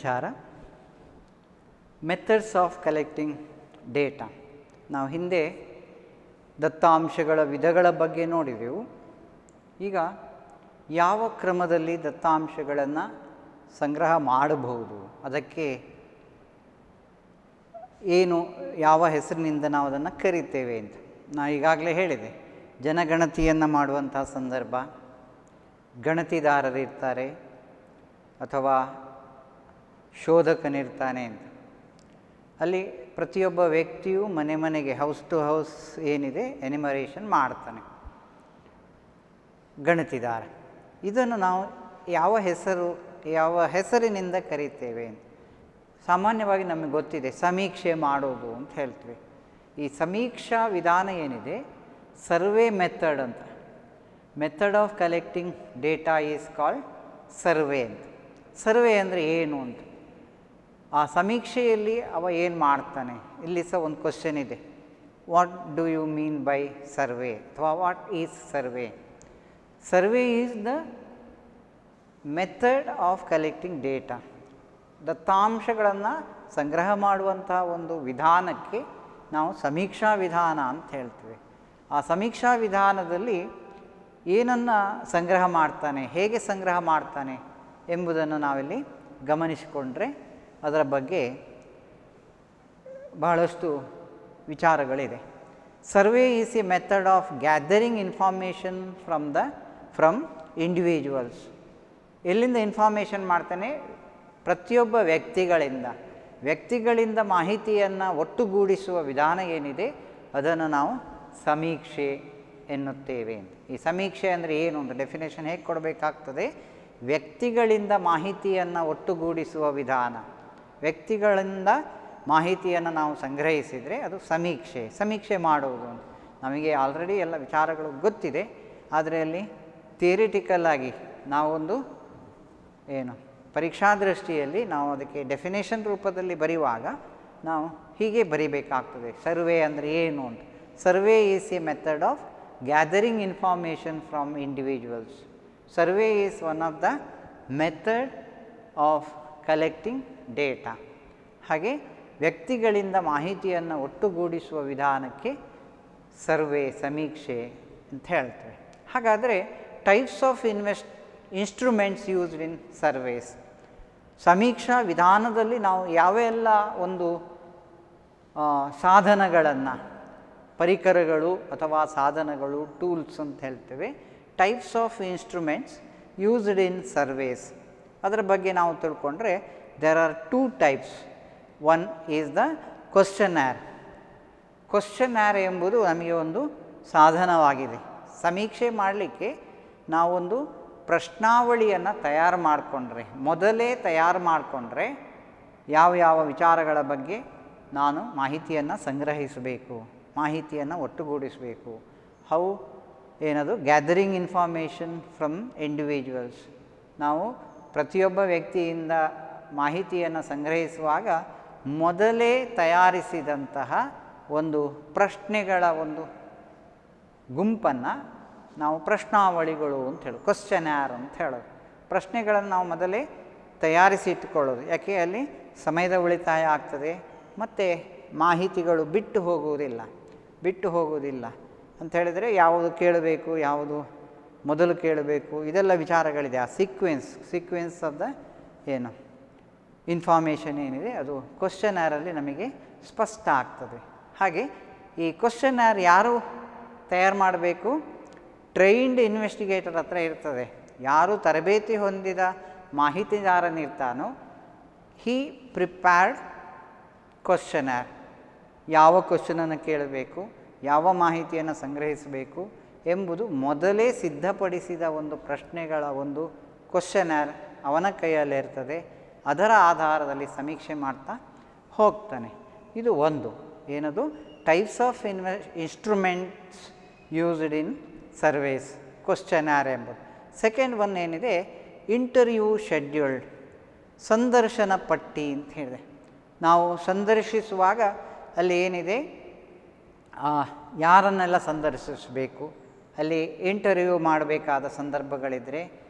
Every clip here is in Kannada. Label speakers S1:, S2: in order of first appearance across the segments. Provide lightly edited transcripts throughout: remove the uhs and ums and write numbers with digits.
S1: ವಿಚಾರ ಮೆಥಡ್ಸ್ ಆಫ್ ಕಲೆಕ್ಟಿಂಗ್ ಡೇಟಾ. ನಾವು ಹಿಂದೆ ದತ್ತಾಂಶಗಳ ವಿಧಗಳ ಬಗ್ಗೆ ನೋಡಿದೆವು. ಈಗ ಯಾವ ಕ್ರಮದಲ್ಲಿ ದತ್ತಾಂಶಗಳನ್ನು ಸಂಗ್ರಹ ಮಾಡಬಹುದು, ಅದಕ್ಕೆ ಏನು ಯಾವ ಹೆಸರಿನಿಂದ ನಾವು ಅದನ್ನು ಕರಿತೇವೆ ಅಂತ ನಾನು ಈಗಾಗಲೇ ಹೇಳಿದೆ. ಜನಗಣತಿಯನ್ನು ಮಾಡುವಂಥ ಸಂದರ್ಭ ಗಣತಿದಾರರಿರ್ತಾರೆ ಅಥವಾ ಶೋಧಕನಿರ್ತಾನೆ ಅಂತ. ಅಲ್ಲಿ ಪ್ರತಿಯೊಬ್ಬ ವ್ಯಕ್ತಿಯು ಮನೆ ಮನೆಗೆ ಹೌಸ್ ಟು ಹೌಸ್ ಏನಿದೆ ಎನಿಮರೇಷನ್ ಮಾಡ್ತಾನೆ ಗಣತಿದಾರ. ಇದನ್ನು ನಾವು ಯಾವ ಹೆಸರಿನಿಂದ ಕರೀತೇವೆ ಅಂತ ಸಾಮಾನ್ಯವಾಗಿ ನಮಗೆ ಗೊತ್ತಿದೆ, ಸಮೀಕ್ಷೆ ಮಾಡೋದು ಅಂತ ಹೇಳ್ತೀವಿ. ಈ ಸಮೀಕ್ಷಾ ವಿಧಾನ ಏನಿದೆ ಸರ್ವೆ ಮೆಥಡ್ ಅಂತ. Method of collecting data is called survey ಅಂತ. ಸರ್ವೆ ಅಂದರೆ ಏನು ಅಂತ, ಆ ಸಮೀಕ್ಷೆಯಲ್ಲಿ ಅವ ಏನು ಮಾಡ್ತಾನೆ, ಇಲ್ಲಿ ಸಹ ಒಂದು ಕ್ವಶನ್ ಇದೆ, what do you mean by survey ಅಥವಾ what is survey. Survey is the method of collecting data. ದತ್ತಾಂಶಗಳನ್ನು ಸಂಗ್ರಹ ಮಾಡುವಂತಹ ಒಂದು ವಿಧಾನಕ್ಕೆ ನಾವು ಸಮೀಕ್ಷಾ ವಿಧಾನ ಅಂತ ಹೇಳ್ತೀವಿ. ಆ ಸಮೀಕ್ಷಾ ವಿಧಾನದಲ್ಲಿ ಏನನ್ನು ಸಂಗ್ರಹ ಮಾಡ್ತಾನೆ, ಹೇಗೆ ಸಂಗ್ರಹ ಮಾಡ್ತಾನೆ ಎಂಬುದನ್ನು ನಾವಿಲ್ಲಿ ಗಮನಿಸಿಕೊಂಡ್ರೆ ಅದರ ಬಗ್ಗೆ ಬಹಳಷ್ಟು ವಿಚಾರಗಳಿದೆ. Survey is a method of gathering information from individuals. ಎಲ್ಲಿಂದ ಇನ್ಫಾರ್ಮೇಷನ್ ಮಾಡ್ತಾನೆ? ಪ್ರತಿಯೊಬ್ಬ ವ್ಯಕ್ತಿಗಳಿಂದ ಮಾಹಿತಿಯನ್ನು ಒಟ್ಟುಗೂಡಿಸುವ ವಿಧಾನ ಏನಿದೆ ಅದನ್ನು ನಾವು ಸಮೀಕ್ಷೆ ಎನ್ನುತ್ತೇವೆ. ಈ ಸಮೀಕ್ಷೆ ಅಂದರೆ ಏನು ಅಂತ ಡೆಫಿನೇಷನ್ ಹೇಗೆ ಕೊಡಬೇಕಾಗ್ತದೆ? ವ್ಯಕ್ತಿಗಳಿಂದ ಮಾಹಿತಿಯನ್ನು ಒಟ್ಟುಗೂಡಿಸುವ ವಿಧಾನ. ವ್ಯಕ್ತಿಗಳಿಂದ ಮಾಹಿತಿಯನ್ನು ನಾವು ಸಂಗ್ರಹಿಸಿದರೆ ಅದು ಸಮೀಕ್ಷೆ ಮಾಡುವುದು ಅಂತ. ನಮಗೆ ಆಲ್ರೆಡಿ ಎಲ್ಲ ವಿಚಾರಗಳು ಗೊತ್ತಿದೆ, ಆದರೆ ಅಲ್ಲಿ ಥಿಯರಿಟಿಕಲ್ ಆಗಿ ನಾವೊಂದು ಪರೀಕ್ಷಾ ದೃಷ್ಟಿಯಲ್ಲಿ ನಾವು ಅದಕ್ಕೆ ಡೆಫಿನೇಷನ್ ರೂಪದಲ್ಲಿ ಬರೆಯುವಾಗ ನಾವು ಹೀಗೆ ಬರಿಬೇಕಾಗ್ತದೆ. ಸರ್ವೆ ಅಂದರೆ ಏನು ಅಂತ. Survey is a method of gathering information from individuals. Survey is one of the method of collecting data. ಹಾಗೆ ವ್ಯಕ್ತಿಗಳಿಂದ ಮಾಹಿತಿಯನ್ನು ಒಟ್ಟುಗೂಡಿಸುವ ವಿಧಾನಕ್ಕೆ ಸಮೀಕ್ಷೆ ಅಂತ ಹೇಳ್ತೇವೆ. ಹಾಗಾದರೆ types of instruments used in surveys. ಸಮೀಕ್ಷಾ ವಿಧಾನದಲ್ಲಿ ನಾವು ಯಾವೆಲ್ಲ ಒಂದು ಸಾಧನಗಳನ್ನು, ಪರಿಕರಗಳು ಅಥವಾ ಸಾಧನಗಳು, ಟೂಲ್ಸ್ ಅಂತ ಹೇಳ್ತೇವೆ, types of instruments used in surveys, ಅದರ ಬಗ್ಗೆ ನಾವು ತಿಳ್ಕೊಂಡ್ರೆ there are 2 types. One is the questionnaire. Questionnaire ಎಂಬುದು ನಮಗೆ ಒಂದು ಸಾಧನವಾಗಿದೆ. ಸಮೀಕ್ಷೆ ಮಾಡಲಿಕ್ಕೆ ನಾವೊಂದು ಪ್ರಶ್ನಾವಳಿಯನ್ನು ಮೊದಲೇ ತಯಾರು ಮಾಡಿಕೊಂಡ್ರೆ ಯಾವ ವಿಚಾರಗಳ ಬಗ್ಗೆ ನಾನು ಮಾಹಿತಿಯನ್ನು ಸಂಗ್ರಹಿಸಬೇಕು, ಮಾಹಿತಿಯನ್ನು ಒಟ್ಟುಗೂಡಿಸಬೇಕು, ಗ್ಯಾದರಿಂಗ್ ಇನ್ಫಾರ್ಮೇಷನ್ ಫ್ರಮ್ ಇಂಡಿವಿಜುವಲ್ಸ್. ನಾವು ಪ್ರತಿಯೊಬ್ಬ ವ್ಯಕ್ತಿಯಿಂದ ಮಾಹಿತಿಯನ್ನು ಸಂಗ್ರಹಿಸುವಾಗ ಮೊದಲೇ ತಯಾರಿಸಿದಂತಹ ಒಂದು ಪ್ರಶ್ನೆಗಳ ಒಂದು ಗುಂಪನ್ನು ನಾವು ಪ್ರಶ್ನಾವಳಿಗಳು ಅಂತ ಹೇಳೋದು, ಕ್ವಶ್ಚನ್ನೇರ್ ಅಂತ ಹೇಳೋದು. ಪ್ರಶ್ನೆಗಳನ್ನು ನಾವು ಮೊದಲೇ ತಯಾರಿಸಿ ಇಟ್ಟುಕೊಳ್ಳೋದು. ಯಾಕೆ? ಅಲ್ಲಿ ಸಮಯದ ಉಳಿತಾಯ ಆಗ್ತದೆ ಮತ್ತು ಮಾಹಿತಿಗಳು ಬಿಟ್ಟು ಹೋಗುವುದಿಲ್ಲ ಅಂತ ಹೇಳಿದರೆ ಯಾವುದು ಕೇಳಬೇಕು, ಯಾವುದು ಮೊದಲು ಕೇಳಬೇಕು, ಇದೆಲ್ಲ ವಿಚಾರಗಳಿದೆ. ಆ ಸೀಕ್ವೆನ್ಸ್ ಆಫ್ ದ ಇನ್ಫಾರ್ಮೇಷನ್ ಏನಿದೆ ಅದು ಕ್ವಶ್ಚನ್ನೇರಲ್ಲಿ ನಮಗೆ ಸ್ಪಷ್ಟ ಆಗ್ತದೆ. ಹಾಗೆ ಈ ಕ್ವಶ್ಚನ್ನೇರ್ ಯಾರು ತಯಾರು ಮಾಡಬೇಕು? ಟ್ರೈನ್ಡ್ ಇನ್ವೆಸ್ಟಿಗೇಟರ್ ಹತ್ರ ಇರ್ತದೆ. ಯಾರು ತರಬೇತಿ ಹೊಂದಿದ ಮಾಹಿತಿದಾರನಿರ್ತಾನೋ ಹೀ ಪ್ರಿಪೇರ್ಡ್ ಕ್ವಶ್ಚನ್ನೇರ್. ಯಾವ ಕ್ವಶನನ್ನು ಕೇಳಬೇಕು, ಯಾವ ಮಾಹಿತಿಯನ್ನು ಸಂಗ್ರಹಿಸಬೇಕು ಎಂಬುದು ಮೊದಲೇ ಸಿದ್ಧಪಡಿಸಿದ ಒಂದು ಪ್ರಶ್ನೆಗಳ ಒಂದು ಕ್ವಶ್ಚನ್ನೇರ್ ಅವನ ಕೈಯಲ್ಲೇ ಇರ್ತದೆ. ಅದರ ಆಧಾರದಲ್ಲಿ ಸಮೀಕ್ಷೆ ಮಾಡ್ತಾ ಹೋಗ್ತಾನೆ. ಇದು ಒಂದು types of instruments used in surveys, questionnaire ಎಂಬುದು. ಸೆಕೆಂಡ್ ಒನ್ ಏನಿದೆ, ಇಂಟರ್ವ್ಯೂ ಶೆಡ್ಯೂಲ್ಡ್, ಸಂದರ್ಶನ ಪಟ್ಟಿ ಅಂತ ಹೇಳಿದೆ. ನಾವು ಸಂದರ್ಶಿಸುವಾಗ ಅಲ್ಲಿ ಏನಿದೆ, ಯಾರನ್ನೆಲ್ಲ ಸಂದರ್ಶಿಸಬೇಕು, ಅಲ್ಲಿ ಇಂಟರ್ವ್ಯೂ ಮಾಡಬೇಕಾದ ಸಂದರ್ಭಗಳಿದ್ದರೆ,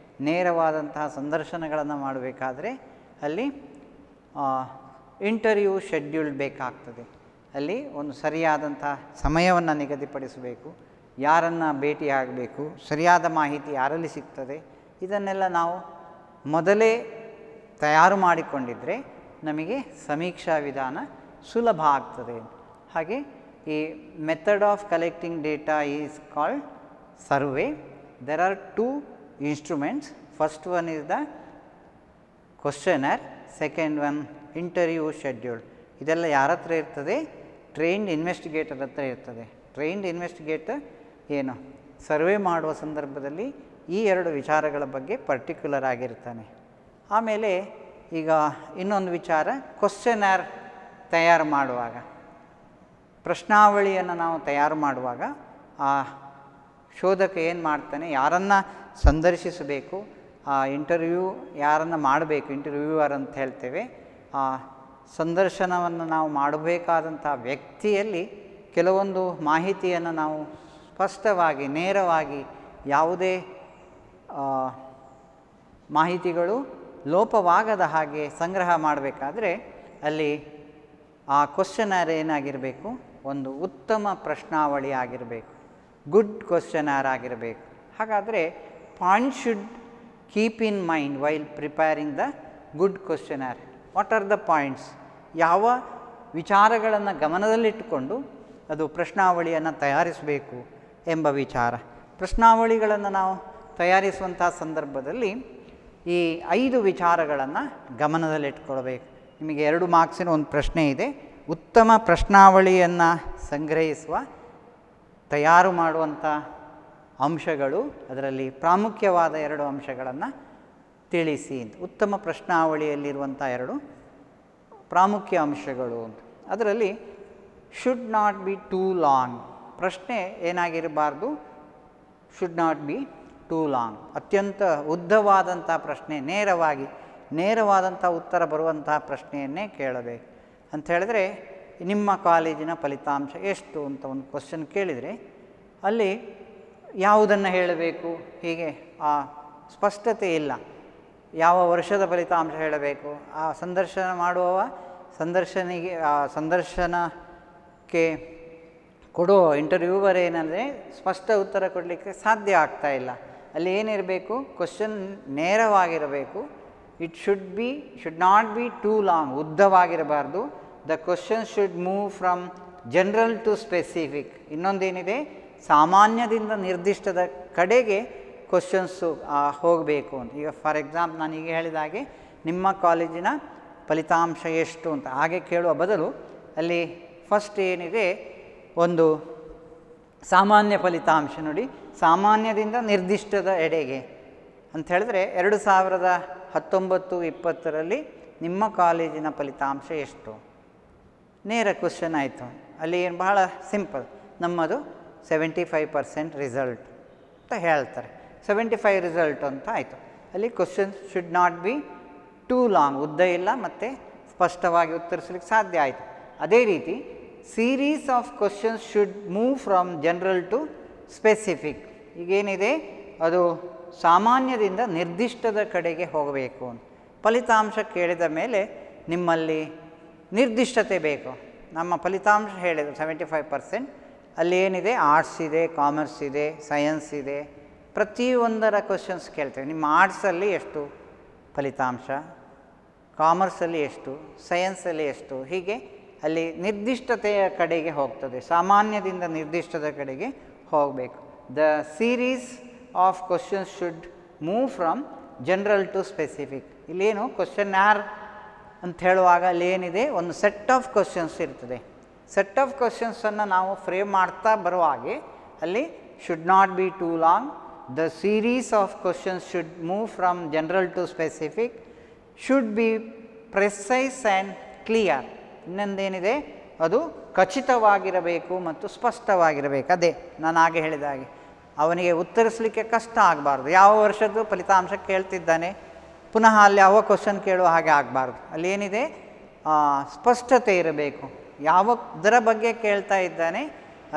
S1: ನೇರವಾದಂತಹ ಸಂದರ್ಶನಗಳನ್ನು ಮಾಡಬೇಕಾದ್ರೆ ಅಲ್ಲಿ ಇಂಟರ್ವ್ಯೂ ಶೆಡ್ಯೂಲ್ ಬೇಕಾಗ್ತದೆ. ಅಲ್ಲಿ ಒಂದು ಸರಿಯಾದಂಥ ಸಮಯವನ್ನು ನಿಗದಿಪಡಿಸಬೇಕು, ಯಾರನ್ನು ಭೇಟಿಯಾಗಬೇಕು, ಸರಿಯಾದ ಮಾಹಿತಿ ಯಾರಲ್ಲಿ ಸಿಗ್ತದೆ, ಇದನ್ನೆಲ್ಲ ನಾವು ಮೊದಲೇ ತಯಾರು ಮಾಡಿಕೊಂಡಿದ್ದರೆ ನಮಗೆ ಸಮೀಕ್ಷಾ ವಿಧಾನ ಸುಲಭ ಆಗ್ತದೆ. ಹಾಗೆ ಈ method of collecting data is called survey. There are 2 instruments. First one is the questionnaire, second one interview schedule. ಇದೆಲ್ಲ ಯಾರ ಹತ್ರ ಇರ್ತದೆ? ಟ್ರೈನ್ಡ್ ಇನ್ವೆಸ್ಟಿಗೇಟರ್ ಹತ್ರ ಇರ್ತದೆ. ಟ್ರೈನ್ಡ್ ಇನ್ವೆಸ್ಟಿಗೇಟರ್ ಏನು ಸರ್ವೆ ಮಾಡುವ ಸಂದರ್ಭದಲ್ಲಿ ಈ 2 ವಿಚಾರಗಳ ಬಗ್ಗೆ ಪರ್ಟಿಕ್ಯುಲರ್ ಆಗಿರ್ತಾನೆ. ಆಮೇಲೆ ಈಗ ಇನ್ನೊಂದು ವಿಚಾರ, ಕ್ವಶನ್ನೇರ್ ತಯಾರು ಮಾಡುವಾಗ, ಪ್ರಶ್ನಾವಳಿಯನ್ನು ನಾವು ತಯಾರು ಮಾಡುವಾಗ ಆ ಶೋಧಕ ಏನು ಮಾಡ್ತಾನೆ, ಯಾರನ್ನು ಸಂದರ್ಶಿಸಬೇಕು, ಆ ಇಂಟರ್ವ್ಯೂ ಯಾರನ್ನು ಮಾಡಬೇಕು, ಇಂಟರ್ವ್ಯೂವರ್ ಅಂತ ಹೇಳ್ತೇವೆ, ಆ ಸಂದರ್ಶನವನ್ನು ನಾವು ಮಾಡಬೇಕಾದಂಥ ವ್ಯಕ್ತಿಯಲ್ಲಿ ಕೆಲವೊಂದು ಮಾಹಿತಿಯನ್ನು ನಾವು ಸ್ಪಷ್ಟವಾಗಿ ನೇರವಾಗಿ ಯಾವುದೇ ಮಾಹಿತಿಗಳು ಲೋಪವಾಗದ ಹಾಗೆ ಸಂಗ್ರಹ ಮಾಡಬೇಕಾದ್ರೆ ಅಲ್ಲಿ ಆ ಕ್ವಶನ್ನೇರ್ ಏನಾಗಿರಬೇಕು, ಒಂದು ಉತ್ತಮ ಪ್ರಶ್ನಾವಳಿ ಆಗಿರಬೇಕು, ಗುಡ್ ಕ್ವಶನ್ನೇರ್ ಆಗಿರಬೇಕು. ಹಾಗಾದರೆ point should keep in mind while preparing the good questionnaire. What are the points? ಯಾವ ವಿಚಾರಗಳನ್ನು ಗಮನದಲ್ಲಿಟ್ಟುಕೊಂಡು ಅದು ಪ್ರಶ್ನಾವಳಿಯನ್ನು ತಯಾರಿಸಬೇಕು ಎಂಬ ವಿಚಾರ. ಪ್ರಶ್ನಾವಳಿಗಳನ್ನು ನಾವು ತಯಾರಿಸುವಂಥ ಸಂದರ್ಭದಲ್ಲಿ ಈ 5 ವಿಚಾರಗಳನ್ನು ಗಮನದಲ್ಲಿಟ್ಕೊಳ್ಬೇಕು. ನಿಮಗೆ 2 ಮಾರ್ಕ್ಸಿನ ಒಂದು ಪ್ರಶ್ನೆ ಇದೆ. ಉತ್ತಮ ಪ್ರಶ್ನಾವಳಿಯನ್ನು ಸಂಗ್ರಹಿಸುವ ತಯಾರು ಮಾಡುವಂಥ ಅಂಶಗಳು, ಅದರಲ್ಲಿ ಪ್ರಾಮುಖ್ಯವಾದ 2 ಅಂಶಗಳನ್ನು ತಿಳಿಸಿ. ಉತ್ತಮ ಪ್ರಶ್ನಾವಳಿಯಲ್ಲಿರುವಂಥ 2 ಪ್ರಾಮುಖ್ಯ ಅಂಶಗಳು ಅಂತ. ಅದರಲ್ಲಿ should not be too long. ಪ್ರಶ್ನೆ ಏನಾಗಿರಬಾರ್ದು, should not be too long. ಅತ್ಯಂತ ಉದ್ದವಾದಂಥ ಪ್ರಶ್ನೆ, ನೇರವಾದಂಥ ಉತ್ತರ ಬರುವಂಥ ಪ್ರಶ್ನೆಯನ್ನೇ ಕೇಳಬೇಕು. ಅಂತ ಹೇಳಿದ್ರೆ, ನಿಮ್ಮ ಕಾಲೇಜಿನ ಫಲಿತಾಂಶ ಎಷ್ಟು ಅಂತ ಒಂದು ಕ್ವಶನ್ ಕೇಳಿದರೆ ಅಲ್ಲಿ ಯಾವುದನ್ನು ಹೇಳಬೇಕು, ಹೀಗೆ ಆ ಸ್ಪಷ್ಟತೆ ಇಲ್ಲ. ಯಾವ ವರ್ಷದ ಫಲಿತಾಂಶ ಹೇಳಬೇಕು, ಆ ಸಂದರ್ಶನ ಮಾಡುವವ ಸಂದರ್ಶನಕ್ಕೆ ಕೊಡುವ ಇಂಟರ್ವ್ಯೂವರ್ ಏನಂದರೆ ಸ್ಪಷ್ಟ ಉತ್ತರ ಕೊಡಲಿಕ್ಕೆ ಸಾಧ್ಯ ಆಗ್ತಾ ಇಲ್ಲ. ಅಲ್ಲಿ ಏನಿರಬೇಕು, ಕ್ವಶನ್ ನೇರವಾಗಿರಬೇಕು. It should not be too long, ಉದ್ದವಾಗಿರಬಾರ್ದು. The question should move from general to specific. ಇನ್ನೊಂದೇನಿದೆ, ಸಾಮಾನ್ಯದಿಂದ ನಿರ್ದಿಷ್ಟದ ಕಡೆಗೆ ಕ್ವಶನ್ಸು ಹೋಗಬೇಕು ಅಂತ. ಈಗ ಫಾರ್ ಎಕ್ಸಾಂಪಲ್ ನಾನು ಈಗ ಹೇಳಿದ ಹಾಗೆ ನಿಮ್ಮ ಕಾಲೇಜಿನ ಫಲಿತಾಂಶ ಎಷ್ಟು ಅಂತ ಹಾಗೆ ಕೇಳುವ ಬದಲು ಅಲ್ಲಿ ಫಸ್ಟ್ ಏನಿದೆ, ಒಂದು ಸಾಮಾನ್ಯ ಫಲಿತಾಂಶ ನೋಡಿ, ಸಾಮಾನ್ಯದಿಂದ ನಿರ್ದಿಷ್ಟದ ಎಡೆಗೆ ಅಂತ ಹೇಳಿದ್ರೆ 2019-20 ನಿಮ್ಮ ಕಾಲೇಜಿನ ಫಲಿತಾಂಶ ಎಷ್ಟು, ನೇರ ಕ್ವಶನ್ ಆಯಿತು. ಅಲ್ಲಿ ಏನು ಬಹಳ ಸಿಂಪಲ್, ನಮ್ಮದು 75% ರಿಸಲ್ಟ್ ಅಂತ ಹೇಳ್ತಾರೆ, 75 ರಿಸಲ್ಟ್ ಅಂತ ಆಯಿತು. ಅಲ್ಲಿ question should not be too long, ಉದ್ದ ಇಲ್ಲ ಮತ್ತು ಸ್ಪಷ್ಟವಾಗಿ ಉತ್ತರಿಸಲಿಕ್ಕೆ ಸಾಧ್ಯ ಆಯಿತು. ಅದೇ ರೀತಿ series of questions should move from general to specific. ಈಗೇನಿದೆ ಅದು ಸಾಮಾನ್ಯದಿಂದ ನಿರ್ದಿಷ್ಟದ ಕಡೆಗೆ ಹೋಗಬೇಕು ಅಂತ. ಫಲಿತಾಂಶ ಕೇಳಿದ ಮೇಲೆ ನಿಮ್ಮಲ್ಲಿ ನಿರ್ದಿಷ್ಟತೆ ಬೇಕು. ನಮ್ಮ ಫಲಿತಾಂಶ ಹೇಳಿದ್ರು 75%, ಅಲ್ಲಿ ಏನಿದೆ, ಆರ್ಟ್ಸ್ ಇದೆ, ಕಾಮರ್ಸ್ ಇದೆ, ಸೈನ್ಸ್ ಇದೆ, ಪ್ರತಿಯೊಂದರ ಕ್ವಶನ್ಸ್ ಕೇಳ್ತೇವೆ. ನಿಮ್ಮ ಆರ್ಟ್ಸಲ್ಲಿ ಎಷ್ಟು ಫಲಿತಾಂಶ, ಕಾಮರ್ಸಲ್ಲಿ ಎಷ್ಟು, ಸೈನ್ಸಲ್ಲಿ ಎಷ್ಟು, ಹೀಗೆ ಅಲ್ಲಿ ನಿರ್ದಿಷ್ಟತೆಯ ಕಡೆಗೆ ಹೋಗ್ತದೆ, ಸಾಮಾನ್ಯದಿಂದ ನಿರ್ದಿಷ್ಟದ ಕಡೆಗೆ ಹೋಗಬೇಕು. The series of questions should move from general to specific. ಇಲ್ಲೇನು ಕ್ವಶನ್ನೇರ್ ಅಂತ ಹೇಳುವಾಗ ಅಲ್ಲಿ ಏನಿದೆ, ಒಂದು ಸೆಟ್ ಆಫ್ ಕ್ವಶನ್ಸ್ ಇರ್ತದೆ. ಸೆಟ್ ಆಫ್ ಕ್ವಶನ್ಸನ್ನು ನಾವು ಫ್ರೇಮ್ ಮಾಡ್ತಾ ಬರುವಾಗೆ ಅಲ್ಲಿ should not be too long, the series of questions should move from general to specific, should be precise and clear. ಇನ್ನೊಂದೇನಿದೆ, ಅದು ಖಚಿತವಾಗಿರಬೇಕು ಮತ್ತು ಸ್ಪಷ್ಟವಾಗಿರಬೇಕು. ಅದೇ ನಾನು ಹಾಗೆ ಹೇಳಿದ ಹಾಗೆ ಅವನಿಗೆ ಉತ್ತರಿಸಲಿಕ್ಕೆ ಕಷ್ಟ ಆಗಬಾರ್ದು. ಯಾವ ವರ್ಷದ್ದು ಫಲಿತಾಂಶ ಕೇಳ್ತಿದ್ದಾನೆ, ಪುನಃ ಅಲ್ಲಿ ಯಾವ ಕ್ವಶನ್ ಕೇಳುವ ಹಾಗೆ ಆಗಬಾರ್ದು. ಅಲ್ಲಿ ಏನಿದೆ, ಸ್ಪಷ್ಟತೆ ಇರಬೇಕು. ಯಾವುದರ ಬಗ್ಗೆ ಕೇಳ್ತಾ ಇದ್ದಾನೆ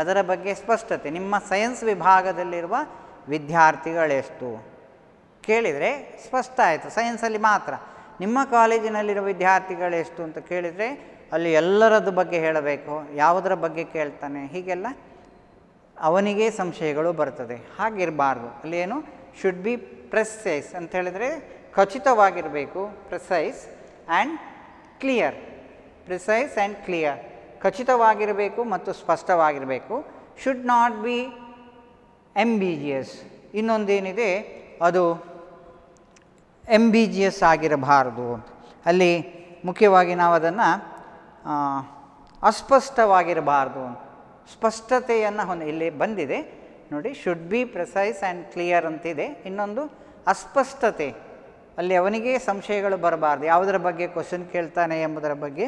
S1: ಅದರ ಬಗ್ಗೆ ಸ್ಪಷ್ಟತೆ. ನಿಮ್ಮ ಸೈನ್ಸ್ ವಿಭಾಗದಲ್ಲಿರುವ ವಿದ್ಯಾರ್ಥಿಗಳೆಷ್ಟು ಕೇಳಿದರೆ ಸ್ಪಷ್ಟ ಆಯಿತು, ಸೈನ್ಸಲ್ಲಿ ಮಾತ್ರ. ನಿಮ್ಮ ಕಾಲೇಜಿನಲ್ಲಿರೋ ವಿದ್ಯಾರ್ಥಿಗಳು ಎಷ್ಟು ಅಂತ ಕೇಳಿದರೆ ಅಲ್ಲಿ ಎಲ್ಲರದ್ದು ಬಗ್ಗೆ ಹೇಳಬೇಕು, ಯಾವುದರ ಬಗ್ಗೆ ಕೇಳ್ತಾನೆ, ಹೀಗೆಲ್ಲ ಅವನಿಗೆ ಸಂಶಯಗಳು ಬರ್ತದೆ. ಹಾಗಿರಬಾರ್ದು. ಅಲ್ಲಿ ಏನು ಶುಡ್ ಬಿ ಪ್ರೆಸೈಸ್ ಅಂತ ಹೇಳಿದರೆ ಖಚಿತವಾಗಿರಬೇಕು. Precise and clear. Precise and clear, ಖಚಿತವಾಗಿರಬೇಕು ಮತ್ತು ಸ್ಪಷ್ಟವಾಗಿರಬೇಕು. Should not be ambiguous. ಇನ್ನೊಂದೇನಿದೆ, ಅದು ಎಂಬಿಜಿಯಸ್ ಆಗಿರಬಾರ್ದು. ಅಲ್ಲಿ ಮುಖ್ಯವಾಗಿ ನಾವು ಅದನ್ನು ಅಸ್ಪಷ್ಟವಾಗಿರಬಾರ್ದು, ಸ್ಪಷ್ಟತೆಯನ್ನು ಇಲ್ಲಿ ಬಂದಿದೆ ನೋಡಿ. Should be precise and clear ಅಂತಿದೆ. ಇನ್ನೊಂದು ಅಸ್ಪಷ್ಟತೆ, ಅಲ್ಲಿ ಅವನಿಗೆ ಸಂಶಯಗಳು ಬರಬಾರ್ದು, ಯಾವುದರ ಬಗ್ಗೆ ಕ್ವಶನ್ ಕೇಳ್ತಾನೆ ಎಂಬುದರ ಬಗ್ಗೆ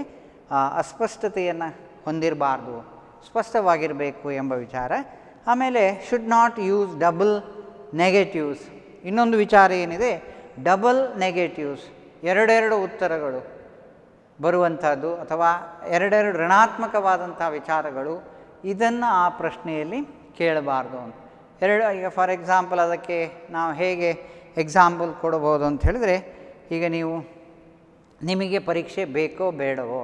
S1: ಅಸ್ಪಷ್ಟತೆಯನ್ನು ಹೊಂದಿರಬಾರ್ದು, ಸ್ಪಷ್ಟವಾಗಿರಬೇಕು ಎಂಬ ವಿಚಾರ. ಆಮೇಲೆ should not use double negatives. ಇನ್ನೊಂದು ವಿಚಾರ ಏನಿದೆ, ಡಬಲ್ ನೆಗೆಟಿವ್ಸ್, ಎರಡೆರಡು ಉತ್ತರಗಳು ಬರುವಂಥದ್ದು ಅಥವಾ ಎರಡೆರಡು ಋಣಾತ್ಮಕವಾದಂಥ ವಿಚಾರಗಳು, ಇದನ್ನು ಆ ಪ್ರಶ್ನೆಯಲ್ಲಿ ಕೇಳಬಾರ್ದು ಅಂತ. ಈಗ ಫಾರ್ ಎಕ್ಸಾಂಪಲ್ ಅದಕ್ಕೆ ನಾವು ಹೇಗೆ ಎಕ್ಸಾಂಪಲ್ ಕೊಡಬಹುದು ಅಂತ ಹೇಳಿದರೆ, ಈಗ ನಿಮಗೆ ಪರೀಕ್ಷೆ ಬೇಕೋ ಬೇಡವೋ,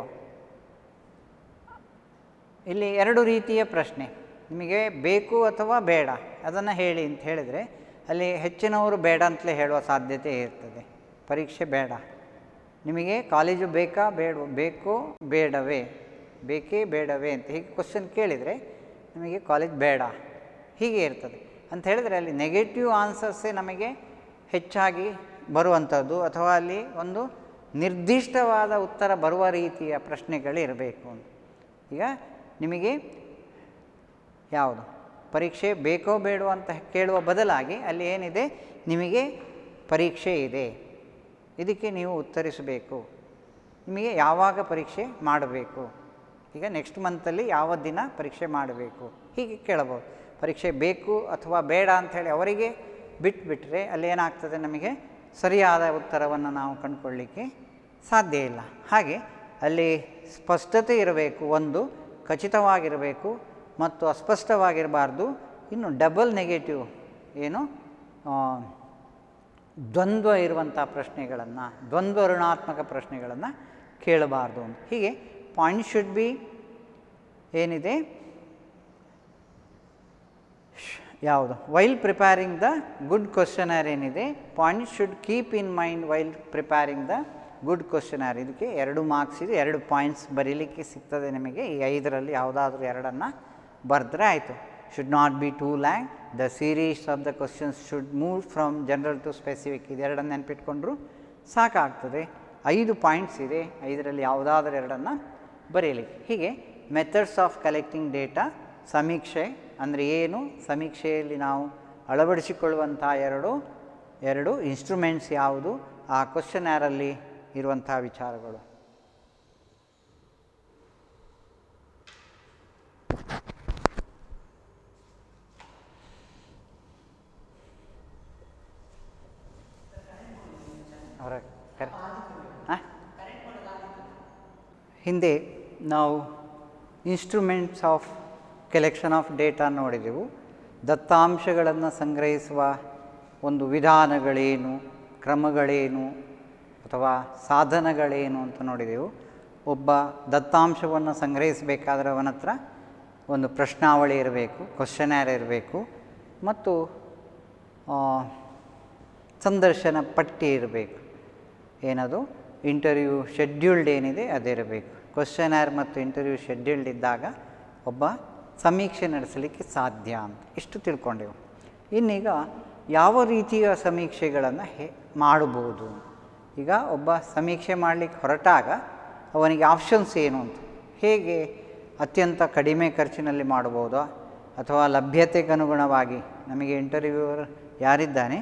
S1: ಇಲ್ಲಿ ಎರಡು ರೀತಿಯ ಪ್ರಶ್ನೆ. ನಿಮಗೆ ಬೇಕು ಅಥವಾ ಬೇಡ ಅದನ್ನು ಹೇಳಿ ಅಂತ ಹೇಳಿದರೆ, ಅಲ್ಲಿ ಹೆಚ್ಚಿನವರು ಬೇಡ ಅಂತಲೇ ಹೇಳುವ ಸಾಧ್ಯತೆ ಇರ್ತದೆ. ಪರೀಕ್ಷೆ ಬೇಡ, ನಿಮಗೆ ಕಾಲೇಜು ಬೇಕಾ ಬೇಕೋ ಬೇಡವೇ, ಬೇಕೇ ಬೇಡವೇ ಅಂತ ಹೀಗೆ ಕ್ವಶನ್ ಕೇಳಿದರೆ ನಿಮಗೆ ಕಾಲೇಜ್ ಬೇಡ ಹೀಗೆ ಇರ್ತದೆ. ಅಂತ ಹೇಳಿದರೆ ಅಲ್ಲಿ ನೆಗೆಟಿವ್ ಆನ್ಸರ್ಸೇ ನಮಗೆ ಹೆಚ್ಚಾಗಿ ಬರುವಂಥದ್ದು, ಅಥವಾ ಅಲ್ಲಿ ಒಂದು ನಿರ್ದಿಷ್ಟವಾದ ಉತ್ತರ ಬರುವ ರೀತಿಯ ಪ್ರಶ್ನೆಗಳಿರಬೇಕು. ಈಗ ನಿಮಗೆ ಯಾವುದು ಪರೀಕ್ಷೆ ಬೇಕೋ ಬೇಡೋ ಅಂತ ಕೇಳುವ ಬದಲಾಗಿ ಅಲ್ಲಿ ಏನಿದೆ, ನಿಮಗೆ ಪರೀಕ್ಷೆ ಇದೆ, ಇದಕ್ಕೆ ನೀವು ಉತ್ತರಿಸಬೇಕು, ನಿಮಗೆ ಯಾವಾಗ ಪರೀಕ್ಷೆ ಮಾಡಬೇಕು, ಈಗ ನೆಕ್ಸ್ಟ್ ಮಂತಲ್ಲಿ ಯಾವ ದಿನ ಪರೀಕ್ಷೆ ಮಾಡಬೇಕು, ಹೀಗೆ ಕೇಳಬಹುದು. ಪರೀಕ್ಷೆ ಬೇಕು ಅಥವಾ ಬೇಡ ಅಂಥೇಳಿ ಅವರಿಗೆ ಬಿಟ್ಟುಬಿಟ್ರೆ ಅಲ್ಲಿ ಏನಾಗ್ತದೆ, ನಮಗೆ ಸರಿಯಾದ ಉತ್ತರವನ್ನು ನಾವು ಕಂಡುಕೊಳ್ಳಲಿಕ್ಕೆ ಸಾಧ್ಯ ಇಲ್ಲ. ಹಾಗೆ ಅಲ್ಲಿ ಸ್ಪಷ್ಟತೆ ಇರಬೇಕು, ಒಂದು ಖಚಿತವಾಗಿರಬೇಕು ಮತ್ತು ಅಸ್ಪಷ್ಟವಾಗಿರಬಾರ್ದು. ಇನ್ನು ಡಬಲ್ ನೆಗೆಟಿವ್ ಏನು ದ್ವಂದ್ವ ಇರುವಂಥ ಪ್ರಶ್ನೆಗಳನ್ನು, ದ್ವಂದ್ವ ಋಣಾತ್ಮಕ ಪ್ರಶ್ನೆಗಳನ್ನು ಕೇಳಬಾರ್ದು ಅಂತ. ಹೀಗೆ ಪಾಯಿಂಟ್ ಶುಡ್ ಬಿ ಏನಿದೆ ಯಾವುದು while preparing the good questionnaire ಏನಿದೆ, point should keep in mind while preparing the good questionnaire. ಇದಕ್ಕೆ 2 ಮಾರ್ಕ್ಸ್ ಇದೆ, 2 ಪಾಯಿಂಟ್ಸ್ ಬರೀಲಿಕ್ಕೆ ಸಿಗ್ತದೆ ನಿಮಗೆ. ಈ 5ರಲ್ಲಿ ಯಾವುದಾದ್ರೂ 2 ಬರೆದ್ರೆ ಆಯಿತು. Should not be too long, the series of the questions should move from general to specific. ಇದು 2 ನೆನಪಿಟ್ಕೊಂಡ್ರು ಸಾಕಾಗ್ತದೆ. 5 ಪಾಯಿಂಟ್ಸ್ ಇದೆ, 5ರಲ್ಲಿ ಯಾವುದಾದ್ರೂ 2 ಬರೀಲಿಕ್ಕೆ. ಹೀಗೆ ಮೆಥಡ್ಸ್ ಆಫ್ ಕಲೆಕ್ಟಿಂಗ್ ಡೇಟಾ, ಸಮೀಕ್ಷೆ ಅಂದರೆ ಏನು, ಸಮೀಕ್ಷೆಯಲ್ಲಿ ನಾವು ಅಳವಡಿಸಿಕೊಳ್ಳುವಂಥ ಎರಡು ಇನ್ಸ್ಟ್ರೂಮೆಂಟ್ಸ್ ಯಾವುದು, ಆ ಕ್ವಶನ್ಯಾರಲ್ಲಿ ಇರುವಂಥ ವಿಚಾರಗಳು. ಹಿಂದೆ ನಾವು instruments of collection of data ನೋಡಿದೆವು. ದತ್ತಾಂಶಗಳನ್ನು ಸಂಗ್ರಹಿಸುವ ಒಂದು ವಿಧಾನಗಳೇನು, ಕ್ರಮಗಳೇನು ಅಥವಾ ಸಾಧನಗಳೇನು ಅಂತ ನೋಡಿದೆವು. ಒಬ್ಬ ದತ್ತಾಂಶವನ್ನು ಸಂಗ್ರಹಿಸಬೇಕಾದ್ರೆ ಅವನ ಹತ್ರ ಒಂದು ಪ್ರಶ್ನಾವಳಿ ಇರಬೇಕು, ಕ್ವಶನ್ಯಾರ್ ಇರಬೇಕು, ಮತ್ತು ಸಂದರ್ಶನ ಪಟ್ಟಿ ಇರಬೇಕು. ಏನದು ಇಂಟರ್ವ್ಯೂ ಶೆಡ್ಯೂಲ್ಡ್ ಏನಿದೆ ಅದಿರಬೇಕು. ಕ್ವಶನ್ಯಾರ್ ಮತ್ತು ಇಂಟರ್ವ್ಯೂ ಶೆಡ್ಯೂಲ್ಡ್ ಇದ್ದಾಗ ಒಬ್ಬ ಸಮೀಕ್ಷೆ ನಡೆಸಲಿಕ್ಕೆ ಸಾಧ್ಯ ಅಂತ ಇಷ್ಟು ತಿಳ್ಕೊಂಡೆವು. ಇನ್ನೀಗ ಯಾವ ರೀತಿಯ ಸಮೀಕ್ಷೆಗಳನ್ನು ಮಾಡಬಹುದು, ಈಗ ಒಬ್ಬ ಸಮೀಕ್ಷೆ ಮಾಡಲಿಕ್ಕೆ ಹೊರಟಾಗ ಅವನಿಗೆ ಆಪ್ಷನ್ಸ್ ಏನು ಅಂತ, ಹೇಗೆ ಅತ್ಯಂತ ಕಡಿಮೆ ಖರ್ಚಿನಲ್ಲಿ ಮಾಡ್ಬೋದಾ ಅಥವಾ ಲಭ್ಯತೆಗೆ ಅನುಗುಣವಾಗಿ, ನಮಗೆ ಇಂಟರ್ವ್ಯೂವರ್ ಯಾರಿದ್ದಾನೆ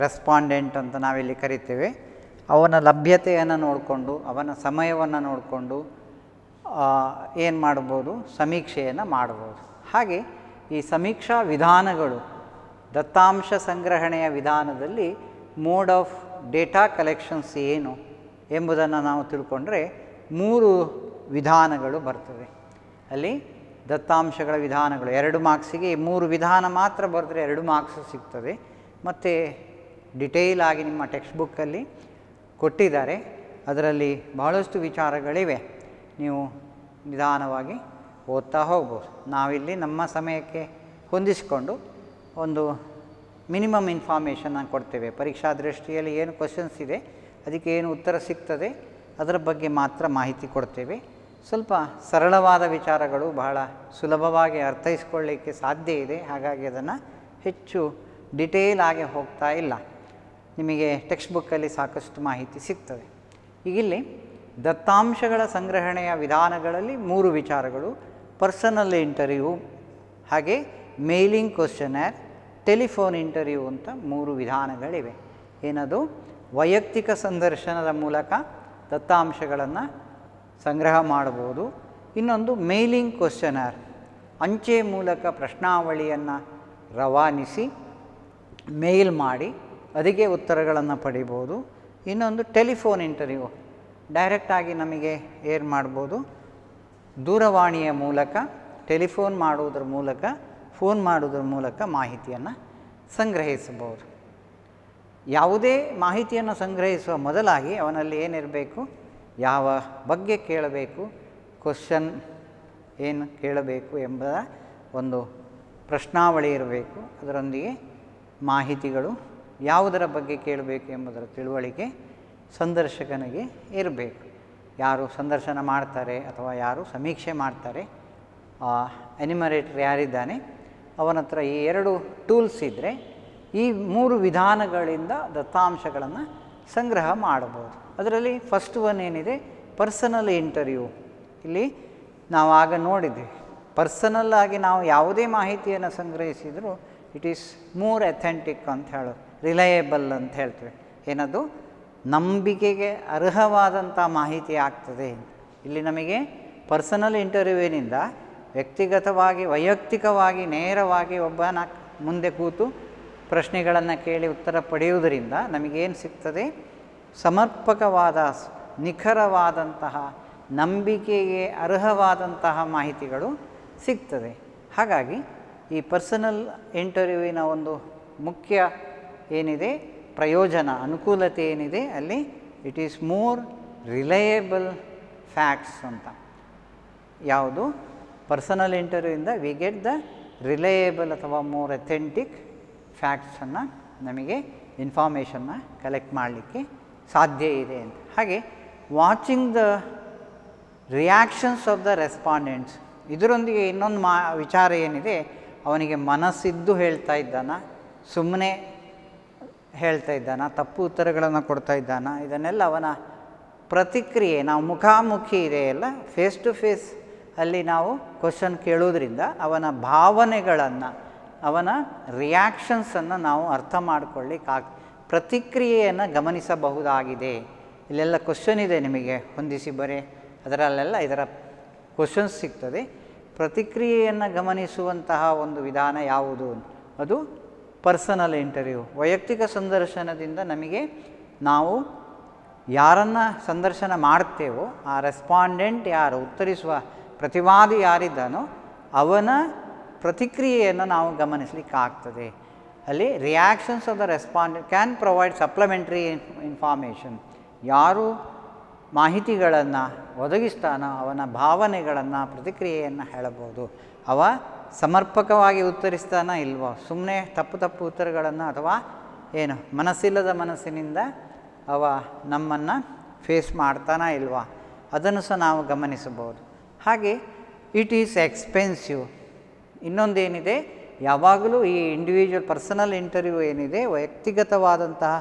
S1: ರೆಸ್ಪಾಂಡೆಂಟ್ ಅಂತ ನಾವಿಲ್ಲಿ ಕರಿತೇವೆ, ಅವನ ಲಭ್ಯತೆಯನ್ನು ನೋಡಿಕೊಂಡು ಅವನ ಸಮಯವನ್ನು ನೋಡಿಕೊಂಡು ಏನು ಮಾಡ್ಬೋದು, ಸಮೀಕ್ಷೆಯನ್ನು ಮಾಡ್ಬೋದು. ಹಾಗೆ ಈ ಸಮೀಕ್ಷಾ ವಿಧಾನಗಳು, ದತ್ತಾಂಶ ಸಂಗ್ರಹಣೆಯ ವಿಧಾನದಲ್ಲಿ ಮೋಡ್ ಆಫ್ ಡೇಟಾ ಕಲೆಕ್ಷನ್ಸ್ ಏನು ಎಂಬುದನ್ನು ನಾವು ತಿಳ್ಕೊಂಡ್ರೆ 3 ವಿಧಾನಗಳು ಬರ್ತವೆ. ಅಲ್ಲಿ ದತ್ತಾಂಶಗಳ ವಿಧಾನಗಳು 2 ಮಾರ್ಕ್ಸಿಗೆ 3 ವಿಧಾನ ಮಾತ್ರ ಬರೆದ್ರೆ 2 ಮಾರ್ಕ್ಸ್ ಸಿಗ್ತದೆ. ಮತ್ತು ಡಿಟೇಲ್ ಆಗಿ ನಿಮ್ಮ ಟೆಕ್ಸ್ಟ್ ಬುಕ್ಕಲ್ಲಿ ಕೊಟ್ಟಿದ್ದಾರೆ. ಅದರಲ್ಲಿ ಬಹಳಷ್ಟು ವಿಚಾರಗಳಿವೆ, ನೀವು ನಿಧಾನವಾಗಿ ಓದ್ತಾ ಹೋಗ್ಬೋದು. ನಾವಿಲ್ಲಿ ನಮ್ಮ ಸಮಯಕ್ಕೆ ಹೊಂದಿಸಿಕೊಂಡು ಒಂದು ಮಿನಿಮಮ್ ಇನ್ಫಾರ್ಮೇಷನ್ನ ಕೊಡ್ತೇವೆ. ಪರೀಕ್ಷಾ ದೃಷ್ಟಿಯಲ್ಲಿ ಏನು ಕ್ವಶನ್ಸ್ ಇದೆ, ಅದಕ್ಕೆ ಏನು ಉತ್ತರ ಸಿಗ್ತದೆ, ಅದರ ಬಗ್ಗೆ ಮಾತ್ರ ಮಾಹಿತಿ ಕೊಡ್ತೇವೆ. ಸ್ವಲ್ಪ ಸರಳವಾದ ವಿಚಾರಗಳು ಬಹಳ ಸುಲಭವಾಗಿ ಅರ್ಥೈಸ್ಕೊಳ್ಳಿಕ್ಕೆ ಸಾಧ್ಯ ಇದೆ. ಹಾಗಾಗಿ ಅದನ್ನು ಹೆಚ್ಚು ಡಿಟೇಲ್ ಆಗಿ ಹೋಗ್ತಾ ಇಲ್ಲ. ನಿಮಗೆ ಟೆಕ್ಸ್ಟ್ ಬುಕ್ಕಲ್ಲಿ ಸಾಕಷ್ಟು ಮಾಹಿತಿ ಸಿಗ್ತದೆ. ಈಗಿಲ್ಲಿ ದತ್ತಾಂಶಗಳ ಸಂಗ್ರಹಣೆಯ ವಿಧಾನಗಳಲ್ಲಿ 3 ವಿಚಾರಗಳು: ಪರ್ಸನಲ್ ಇಂಟರ್ವ್ಯೂ, ಹಾಗೆ ಮೇಲಿಂಗ್ ಕ್ವಶನರ್, ಟೆಲಿಫೋನ್ ಇಂಟರ್ವ್ಯೂ ಅಂತ 3 ವಿಧಾನಗಳಿವೆ. ಏನದು? ವೈಯಕ್ತಿಕ ಸಂದರ್ಶನದ ಮೂಲಕ ದತ್ತಾಂಶಗಳನ್ನು ಸಂಗ್ರಹ ಮಾಡಬಹುದು. ಇನ್ನೊಂದು ಮೇಲಿಂಗ್ ಕ್ವಶನರ್, ಅಂಚೆ ಮೂಲಕ ಪ್ರಶ್ನಾವಳಿಯನ್ನು ರವಾನಿಸಿ ಮೇಲ್ ಮಾಡಿ ಅದಕ್ಕೆ ಉತ್ತರಗಳನ್ನು ಪಡಿಬೋದು. ಇನ್ನೊಂದು ಟೆಲಿಫೋನ್ ಇಂಟರ್ವ್ಯೂ, ಡೈರೆಕ್ಟಾಗಿ ನಮಗೆ ಏನು ಮಾಡ್ಬೋದು, ದೂರವಾಣಿಯ ಮೂಲಕ ಟೆಲಿಫೋನ್ ಮಾಡುವುದರ ಮೂಲಕ, ಫೋನ್ ಮಾಡುವುದರ ಮೂಲಕ ಮಾಹಿತಿಯನ್ನು ಸಂಗ್ರಹಿಸಬಹುದು. ಯಾವುದೇ ಮಾಹಿತಿಯನ್ನು ಸಂಗ್ರಹಿಸುವ ಮೊದಲಾಗಿ ಅವನಲ್ಲಿ ಏನಿರಬೇಕು, ಯಾವ ಬಗ್ಗೆ ಕೇಳಬೇಕು, ಕ್ವಶನ್ ಏನು ಕೇಳಬೇಕು ಎಂಬುದರ ಒಂದು ಪ್ರಶ್ನಾವಳಿ ಇರಬೇಕು. ಅದರೊಂದಿಗೆ ಮಾಹಿತಿಗಳು ಯಾವುದರ ಬಗ್ಗೆ ಕೇಳಬೇಕು ಎಂಬುದರ ತಿಳುವಳಿಕೆ ಸಂದರ್ಶಕನಿಗೆ ಇರಬೇಕು. ಯಾರು ಸಂದರ್ಶನ ಮಾಡ್ತಾರೆ ಅಥವಾ ಯಾರು ಸಮೀಕ್ಷೆ ಮಾಡ್ತಾರೆ, ಎನಿಮರೇಟರ್ ಯಾರಿದ್ದಾನೆ ಅವನ ಹತ್ರ ಈ 2 ಟೂಲ್ಸ್ ಇದ್ದರೆ ಈ 3 ವಿಧಾನಗಳಿಂದ ದತ್ತಾಂಶಗಳನ್ನು ಸಂಗ್ರಹ ಮಾಡಬಹುದು. ಅದರಲ್ಲಿ ಫಸ್ಟ್ ಒನ್ ಏನಿದೆ, ಪರ್ಸನಲ್ ಇಂಟರ್ವ್ಯೂ. ಇಲ್ಲಿ ನಾವು ಆಗ ನೋಡಿದ್ವಿ, ಪರ್ಸನಲ್ ಆಗಿ ನಾವು ಯಾವುದೇ ಮಾಹಿತಿಯನ್ನು ಸಂಗ್ರಹಿಸಿದರೂ ಇಟ್ ಈಸ್ ಮೋರ್ ಅಥೆಂಟಿಕ್ ಅಂತ ಹೇಳೋದು, ರಿಲಯೇಬಲ್ ಅಂತ ಹೇಳ್ತೇವೆ. ಏನದು? ನಂಬಿಕೆಗೆ ಅರ್ಹವಾದಂಥ ಮಾಹಿತಿ ಆಗ್ತದೆ. ಇಲ್ಲಿ ನಮಗೆ ಪರ್ಸನಲ್ ಇಂಟರ್ವ್ಯೂವಿನಿಂದ ವ್ಯಕ್ತಿಗತವಾಗಿ, ವೈಯಕ್ತಿಕವಾಗಿ, ನೇರವಾಗಿ ಒಬ್ಬನ ಮುಂದೆ ಕೂತು ಪ್ರಶ್ನೆಗಳನ್ನು ಕೇಳಿ ಉತ್ತರ ಪಡೆಯುವುದರಿಂದ ನಮಗೇನು ಸಿಗ್ತದೆ? ಸಮರ್ಪಕವಾದ, ನಿಖರವಾದಂತಹ, ನಂಬಿಕೆಗೆ ಅರ್ಹವಾದಂತಹ ಮಾಹಿತಿಗಳು ಸಿಗ್ತದೆ. ಹಾಗಾಗಿ ಈ ಪರ್ಸನಲ್ ಇಂಟರ್ವ್ಯೂವಿನ ಒಂದು ಮುಖ್ಯ ಏನಿದೆ ಪ್ರಯೋಜನ, ಅನುಕೂಲತೆ ಏನಿದೆ ಅಲ್ಲಿ, ಇಟ್ ಈಸ್ ಮೋರ್ ರಿಲಯೇಬಲ್ ಫ್ಯಾಕ್ಟ್ಸ್ ಅಂತ. ಯಾವುದು? ಪರ್ಸನಲ್ ಇಂಟರ್ವ್ಯೂಯಿಂದ ವಿ ಗೆಟ್ ದ ರಿಲಯೇಬಲ್ ಅಥವಾ ಮೋರ್ ಅಥೆಂಟಿಕ್ ಫ್ಯಾಕ್ಟ್ಸನ್ನು, ನಮಗೆ ಇನ್ಫಾರ್ಮೇಷನ್ನ ಕಲೆಕ್ಟ್ ಮಾಡಲಿಕ್ಕೆ ಸಾಧ್ಯ ಇದೆ ಅಂತ. ಹಾಗೆ watching the reactions of the respondents, ಇದರೊಂದಿಗೆ ಇನ್ನೊಂದು ವಿಚಾರ ಏನಿದೆ, ಅವನಿಗೆ ಮನಸ್ಸಿದ್ದು ಹೇಳ್ತಾ ಇದ್ದಾನ, ಸುಮ್ಮನೆ ಹೇಳ್ತಾ ಇದ್ದಾನ, ತಪ್ಪು ಉತ್ತರಗಳನ್ನು ಕೊಡ್ತಾ ಇದ್ದಾನ, ಇದನ್ನೆಲ್ಲ ಅವನ ಪ್ರತಿಕ್ರಿಯೆ, ನಾವು ಮುಖಾಮುಖಿ ಇದೆಯಲ್ಲ, ಫೇಸ್ ಟು ಫೇಸ್ ಅಲ್ಲಿ ನಾವು ಕ್ವಶನ್ ಕೇಳೋದ್ರಿಂದ ಅವನ ಭಾವನೆಗಳನ್ನು, ಅವನ ರಿಯಾಕ್ಷನ್ಸನ್ನು ನಾವು ಅರ್ಥ ಮಾಡ್ಕೊಳ್ಳಿಕ್ಕೆ ಪ್ರತಿಕ್ರಿಯೆಯನ್ನು ಗಮನಿಸಬಹುದಾಗಿದೆ. ಇಲ್ಲೆಲ್ಲ ಕ್ವಶನ್ ಇದೆ ನಿಮಗೆ ಹೊಂದಿಸಿ ಬರೆ, ಅದರಲ್ಲೆಲ್ಲ ಇದರ ಕ್ವಶನ್ಸ್ ಸಿಗ್ತದೆ. ಪ್ರತಿಕ್ರಿಯೆಯನ್ನು ಗಮನಿಸುವಂತಹ ಒಂದು ವಿಧಾನ ಯಾವುದು? ಅದು ಪರ್ಸನಲ್ ಇಂಟರ್ವ್ಯೂ. ವೈಯಕ್ತಿಕ ಸಂದರ್ಶನದಿಂದ ನಮಗೆ ನಾವು ಯಾರನ್ನು ಸಂದರ್ಶನ ಮಾಡ್ತೇವೋ ಆ ರೆಸ್ಪಾಂಡೆಂಟ್ ಯಾರು, ಉತ್ತರಿಸುವ ಪ್ರತಿವಾದಿ ಯಾರಿದ್ದಾನೋ ಅವನ ಪ್ರತಿಕ್ರಿಯೆಯನ್ನು ನಾವು ಗಮನಿಸಲಿಕ್ಕೆ ಆಗ್ತದೆ. ಅಲ್ಲಿ reactions of the respondent can provide supplementary information. ಯಾರು ಮಾಹಿತಿಗಳನ್ನು ಒದಗಿಸ್ತಾನೋ ಅವನ ಭಾವನೆಗಳನ್ನು, ಪ್ರತಿಕ್ರಿಯೆಯನ್ನು ಹೇಳಬಹುದು. ಅವ ಸಮರ್ಪಕವಾಗಿ ಉತ್ತರಿಸ್ತಾನ ಇಲ್ವೋ, ಸುಮ್ಮನೆ ತಪ್ಪು ಉತ್ತರಗಳನ್ನು ಅಥವಾ ಏನು ಮನಸ್ಸಿಲ್ಲದ ಮನಸ್ಸಿನಿಂದ ಅವ ನಮ್ಮನ್ನು ಫೇಸ್ ಮಾಡ್ತಾನ ಇಲ್ವಾ, ಅದನ್ನು ಸಹ ನಾವು ಗಮನಿಸಬಹುದು. ಹಾಗೆ ಇಟ್ ಈಸ್ ಎಕ್ಸ್ಪೆನ್ಸಿವ್. ಇನ್ನೊಂದೇನಿದೆ, ಯಾವಾಗಲೂ ಈ ಇಂಡಿವಿಜುವಲ್ ಪರ್ಸನಲ್ ಇಂಟರ್ವ್ಯೂ ಏನಿದೆ, ವೈಯಕ್ತಿಗತವಾದಂತಹ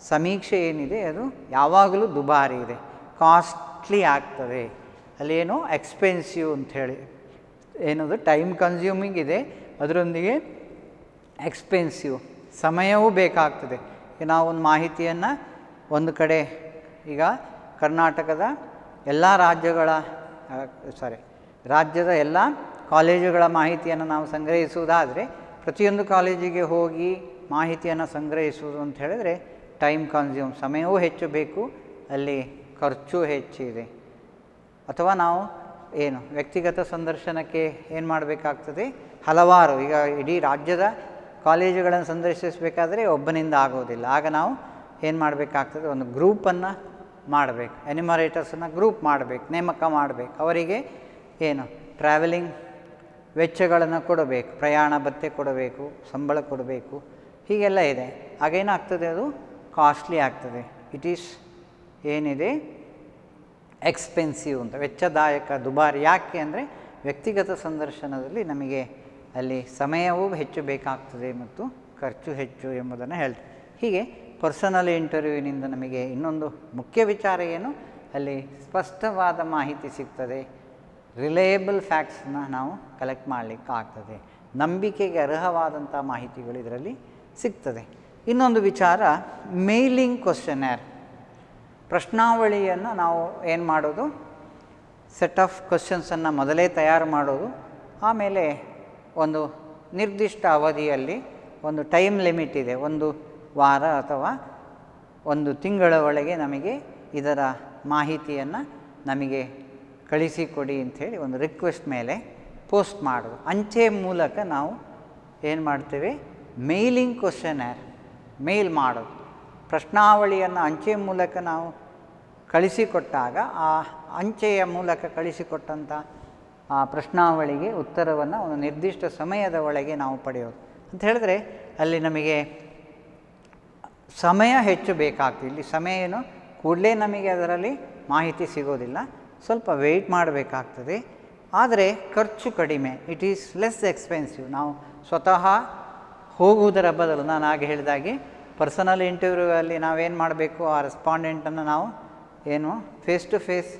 S1: ಸಮೀಕ್ಷೆ ಏನಿದೆ, ಅದು ಯಾವಾಗಲೂ ದುಬಾರಿ ಇದೆ, ಕಾಸ್ಟ್ಲಿ ಆಗ್ತದೆ. ಅಲ್ಲೇನು ಎಕ್ಸ್ಪೆನ್ಸಿವ್ ಅಂಥೇಳಿ ಏನದು ಟೈಮ್ ಕನ್ಸ್ಯೂಮಿಂಗ್ ಇದೆ, ಅದರೊಂದಿಗೆ ಎಕ್ಸ್ಪೆನ್ಸಿವ್, ಸಮಯವೂ ಬೇಕಾಗ್ತದೆ. ನಾವು ಒಂದು ಮಾಹಿತಿಯನ್ನು ಒಂದು ಕಡೆ, ಈಗ ಕರ್ನಾಟಕದ ಎಲ್ಲ ರಾಜ್ಯದ ಎಲ್ಲ ಕಾಲೇಜುಗಳ ಮಾಹಿತಿಯನ್ನು ನಾವು ಸಂಗ್ರಹಿಸುವುದಾದರೆ ಪ್ರತಿಯೊಂದು ಕಾಲೇಜಿಗೆ ಹೋಗಿ ಮಾಹಿತಿಯನ್ನು ಸಂಗ್ರಹಿಸುವುದು ಅಂತ ಹೇಳಿದರೆ ಟೈಮ್ ಕನ್ಸ್ಯೂಮ್, ಸಮಯವೂ ಹೆಚ್ಚು ಬೇಕು, ಅಲ್ಲಿ ಖರ್ಚು ಹೆಚ್ಚಿದೆ. ಅಥವಾ ನಾವು ಏನು ವ್ಯಕ್ತಿಗತ ಸಂದರ್ಶನಕ್ಕೆ ಏನು ಮಾಡಬೇಕಾಗ್ತದೆ, ಹಲವಾರು, ಈಗ ಇಡೀ ರಾಜ್ಯದ ಕಾಲೇಜುಗಳನ್ನು ಸಂದರ್ಶಿಸಬೇಕಾದ್ರೆ ಒಬ್ಬನಿಂದ ಆಗೋದಿಲ್ಲ. ಆಗ ನಾವು ಏನು ಮಾಡಬೇಕಾಗ್ತದೆ, ಒಂದು ಗ್ರೂಪನ್ನು ಮಾಡಬೇಕು, ಎನಿಮರೇಟರ್ಸನ್ನು ಗ್ರೂಪ್ ಮಾಡಬೇಕು, ನೇಮಕ ಮಾಡಬೇಕು. ಅವರಿಗೆ ಏನು ಟ್ರಾವೆಲಿಂಗ್ ವೆಚ್ಚಗಳನ್ನು ಕೊಡಬೇಕು, ಪ್ರಯಾಣ ಭತ್ಯೆ ಕೊಡಬೇಕು, ಸಂಬಳ ಕೊಡಬೇಕು, ಹೀಗೆಲ್ಲ ಇದೆ. ಆಗೇನಾಗ್ತದೆ, ಅದು ಕಾಸ್ಟ್ಲಿ ಆಗ್ತದೆ. ಇಟ್ ಈಸ್ ಏನಿದೆ ಎಕ್ಸ್ಪೆನ್ಸಿವ್ ಅಂತ, ವೆಚ್ಚದಾಯಕ, ದುಬಾರಿ. ಯಾಕೆ ಅಂದರೆ ವ್ಯಕ್ತಿಗತ ಸಂದರ್ಶನದಲ್ಲಿ ನಮಗೆ ಅಲ್ಲಿ ಸಮಯವೂ ಹೆಚ್ಚು ಬೇಕಾಗ್ತದೆ ಮತ್ತು ಖರ್ಚು ಹೆಚ್ಚು ಎಂಬುದನ್ನು ಹೇಳ್ತೀವಿ. ಹೀಗೆ ಪರ್ಸನಲ್ ಇಂಟರ್ವ್ಯೂವಿನಿಂದ ನಮಗೆ ಇನ್ನೊಂದು ಮುಖ್ಯ ವಿಚಾರ ಏನು, ಅಲ್ಲಿ ಸ್ಪಷ್ಟವಾದ ಮಾಹಿತಿ ಸಿಗ್ತದೆ, ರಿಲಯಬಲ್ ಫ್ಯಾಕ್ಟ್ಸನ್ನ ನಾವು ಕಲೆಕ್ಟ್ ಮಾಡಲಿಕ್ಕಾಗ್ತದೆ, ನಂಬಿಕೆಗೆ ಅರ್ಹವಾದಂಥ ಮಾಹಿತಿಗಳು ಇದರಲ್ಲಿ ಸಿಗ್ತದೆ. ಇನ್ನೊಂದು ವಿಚಾರ ಮೇಲಿಂಗ್ ಕ್ವಶನ್ನೇರ್. ಪ್ರಶ್ನಾವಳಿಯನ್ನು ನಾವು ಏನು ಮಾಡೋದು, ಸೆಟ್ ಆಫ್ ಕ್ವಶನ್ಸನ್ನು ಮೊದಲೇ ತಯಾರು ಮಾಡೋದು, ಆಮೇಲೆ ಒಂದು ನಿರ್ದಿಷ್ಟ ಅವಧಿಯಲ್ಲಿ ಒಂದು ಟೈಮ್ ಲಿಮಿಟ್ ಇದೆ, ಒಂದು ವಾರ ಅಥವಾ ಒಂದು ತಿಂಗಳ ಒಳಗೆ ನಮಗೆ ಇದರ ಮಾಹಿತಿಯನ್ನು ನಮಗೆ ಕಳಿಸಿಕೊಡಿ ಅಂಥೇಳಿ ಒಂದು ರಿಕ್ವೆಸ್ಟ್ ಮೇಲೆ ಪೋಸ್ಟ್ ಮಾಡೋದು. ಅಂಚೆ ಮೂಲಕ ನಾವು ಏನು ಮಾಡ್ತೇವೆ, ಮೇಲಿಂಗ್ ಕ್ವಶನ್ನೇರ್ ಮೇಲ್ ಮಾಡೋದು. ಪ್ರಶ್ನಾವಳಿಯನ್ನು ಅಂಚೆ ಮೂಲಕ ನಾವು ಕಳಿಸಿಕೊಟ್ಟಾಗ ಆ ಅಂಚೆಯ ಮೂಲಕ ಕಳಿಸಿಕೊಟ್ಟಂಥ ಆ ಪ್ರಶ್ನಾವಳಿಗೆ ಉತ್ತರವನ್ನು ಒಂದು ನಿರ್ದಿಷ್ಟ ಸಮಯದ ಒಳಗೆ ನಾವು ಪಡೆಯೋದು. ಅಂತ ಹೇಳಿದ್ರೆ ಅಲ್ಲಿ ನಮಗೆ ಸಮಯ ಹೆಚ್ಚು ಬೇಕಾಗ್ತದೆ. ಇಲ್ಲಿ ಸಮಯ ಏನು, ಕೂಡಲೇ ನಮಗೆ ಅದರಲ್ಲಿ ಮಾಹಿತಿ ಸಿಗೋದಿಲ್ಲ, ಸ್ವಲ್ಪ ವೆಯ್ಟ್ ಮಾಡಬೇಕಾಗ್ತದೆ. ಆದರೆ ಖರ್ಚು ಕಡಿಮೆ, ಇಟ್ ಈಸ್ ಲೆಸ್ ಎಕ್ಸ್ಪೆನ್ಸಿವ್. ನಾವು ಸ್ವತಃ ಹೋಗುವುದರ ಬದಲು ನಾನು ಆಗ ಹೇಳಿದಾಗೆ ಪರ್ಸನಲ್ ಇಂಟರ್ವ್ಯೂವಲ್ಲಿ ನಾವೇನು ಮಾಡಬೇಕು, ಆ ರೆಸ್ಪಾಂಡೆಂಟನ್ನು ನಾವು ಏನು ಫೇಸ್ ಟು ಫೇಸ್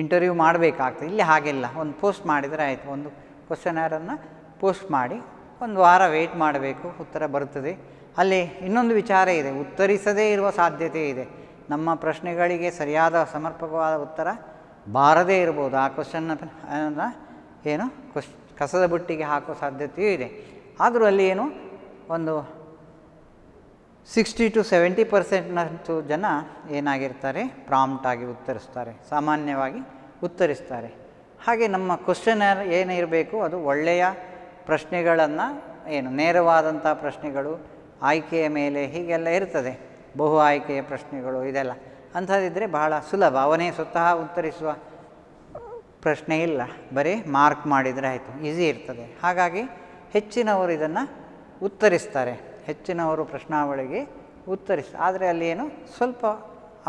S1: ಇಂಟರ್ವ್ಯೂ ಮಾಡಬೇಕಾಗ್ತದೆ. ಇಲ್ಲಿ ಹಾಗೆಲ್ಲ ಒಂದು ಪೋಸ್ಟ್ ಮಾಡಿದರೆ ಆಯಿತು. ಒಂದು ಕ್ವಶನ್ನೇರನ್ನು ಪೋಸ್ಟ್ ಮಾಡಿ ಒಂದು ವಾರ ವೆಯ್ಟ್ ಮಾಡಬೇಕು, ಉತ್ತರ ಬರ್ತದೆ. ಅಲ್ಲಿ ಇನ್ನೊಂದು ವಿಚಾರ ಇದೆ, ಉತ್ತರಿಸದೇ ಇರುವ ಸಾಧ್ಯತೆ ಇದೆ. ನಮ್ಮ ಪ್ರಶ್ನೆಗಳಿಗೆ ಸರಿಯಾದ ಸಮರ್ಪಕವಾದ ಉತ್ತರ ಬಾರದೇ ಇರ್ಬೋದು. ಆ ಕ್ವಶನ್ನ ಏನು ಕಸದ ಬುಟ್ಟಿಗೆ ಹಾಕೋ ಸಾಧ್ಯತೆಯೂ ಇದೆ. ಆದರೂ ಅಲ್ಲಿ ಏನು ಒಂದು 60 to 70% ಜನ ಏನಾಗಿರ್ತಾರೆ, ಪ್ರಾಂಪ್ಟಾಗಿ ಉತ್ತರಿಸ್ತಾರೆ, ಸಾಮಾನ್ಯವಾಗಿ ಉತ್ತರಿಸ್ತಾರೆ. ಹಾಗೆ ನಮ್ಮ ಕ್ವಶನ್ನೇರ್ ಏನಿರಬೇಕು, ಅದು ಒಳ್ಳೆಯ ಪ್ರಶ್ನೆಗಳನ್ನು, ಏನು ನೇರವಾದಂಥ ಪ್ರಶ್ನೆಗಳು, ಆಯ್ಕೆಯ ಮೇಲೆ ಹೀಗೆಲ್ಲ ಇರ್ತದೆ, ಬಹು ಆಯ್ಕೆಯ ಪ್ರಶ್ನೆಗಳು, ಇದೆಲ್ಲ ಅಂಥದ್ದಿದ್ದರೆ ಬಹಳ ಸುಲಭ. ಅವನೇ ಸ್ವತಃ ಉತ್ತರಿಸುವ ಪ್ರಶ್ನೆ ಇಲ್ಲ, ಬರೀ ಮಾರ್ಕ್ ಮಾಡಿದರೆ ಆಯಿತು, ಈಸಿ ಇರ್ತದೆ. ಹಾಗಾಗಿ ಹೆಚ್ಚಿನವರು ಇದನ್ನು ಉತ್ತರಿಸ್ತಾರೆ, ಹೆಚ್ಚಿನವರು ಪ್ರಶ್ನಾವಳಿಗೆ ಆದರೆ ಅಲ್ಲಿ ಏನು ಸ್ವಲ್ಪ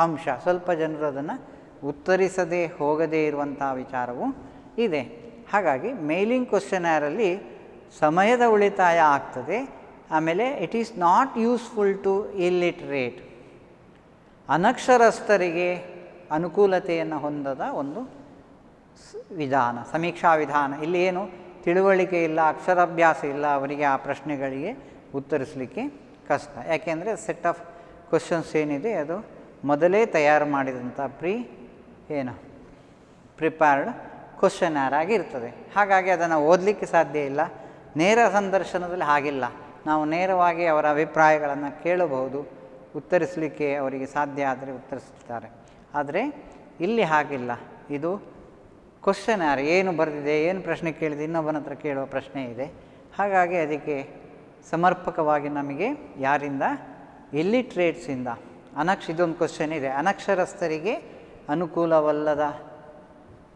S1: ಅಂಶ, ಸ್ವಲ್ಪ ಜನರು ಅದನ್ನು ಉತ್ತರಿಸದೇ ಹೋಗದೇ ಇರುವಂಥ ವಿಚಾರವೂ ಇದೆ. ಹಾಗಾಗಿ ಮೇಲಿಂಗ್ ಕ್ವಶನ್ನೇರಲ್ಲಿ ಸಮಯದ ಉಳಿತಾಯ ಆಗ್ತದೆ. ಆಮೇಲೆ it is not useful to illiterate, ಅನಕ್ಷರಸ್ಥರಿಗೆ ಅನುಕೂಲತೆಯನ್ನು ಹೊಂದದ ಒಂದು ವಿಧಾನ, ಸಮೀಕ್ಷಾ ವಿಧಾನ. ಇಲ್ಲಿ ಏನು ತಿಳುವಳಿಕೆ ಇಲ್ಲ, ಅಕ್ಷರಾಭ್ಯಾಸ ಇಲ್ಲ, ಅವರಿಗೆ ಆ ಪ್ರಶ್ನೆಗಳಿಗೆ ಉತ್ತರಿಸಲಿಕ್ಕೆ ಕಷ್ಟ. ಯಾಕೆಂದರೆ ಸೆಟ್ ಆಫ್ ಕ್ವಶನ್ಸ್ ಏನಿದೆ ಅದು ಮೊದಲೇ ತಯಾರು ಮಾಡಿದಂಥ ಪ್ರಿಪೇರ್ಡ್ ಕ್ವಶನ್ನೇರ್ ಆಗಿರ್ತದೆ. ಹಾಗಾಗಿ ಅದನ್ನು ಓದಲಿಕ್ಕೆ ಸಾಧ್ಯ ಇಲ್ಲ. ನೇರ ಸಂದರ್ಶನದಲ್ಲಿ ಹಾಗಿಲ್ಲ, ನಾವು ನೇರವಾಗಿ ಅವರ ಅಭಿಪ್ರಾಯಗಳನ್ನು ಕೇಳಬಹುದು, ಉತ್ತರಿಸಲಿಕ್ಕೆ ಅವರಿಗೆ ಸಾಧ್ಯ ಆದರೆ ಉತ್ತರಿಸ್ತಾರೆ. ಆದರೆ ಇಲ್ಲಿ ಹಾಗಿಲ್ಲ, ಇದು ಕ್ವಶನ್ನೇರ್, ಏನು ಬರೆದಿದೆ, ಏನು ಪ್ರಶ್ನೆ ಕೇಳಿದೆ, ಇನ್ನೊಬ್ಬನ ಹತ್ರ ಕೇಳುವ ಪ್ರಶ್ನೆ ಇದೆ. ಹಾಗಾಗಿ ಅದಕ್ಕೆ ಸಮರ್ಪಕವಾಗಿ ನಮಗೆ ಯಾರಿಂದ, ಇಲ್ಲಿಟ್ರೇಟ್ಸಿಂದ, ಇದೊಂದು ಕ್ವಶನ್ ಇದೆ, ಅನಕ್ಷರಸ್ಥರಿಗೆ ಅನುಕೂಲವಲ್ಲದ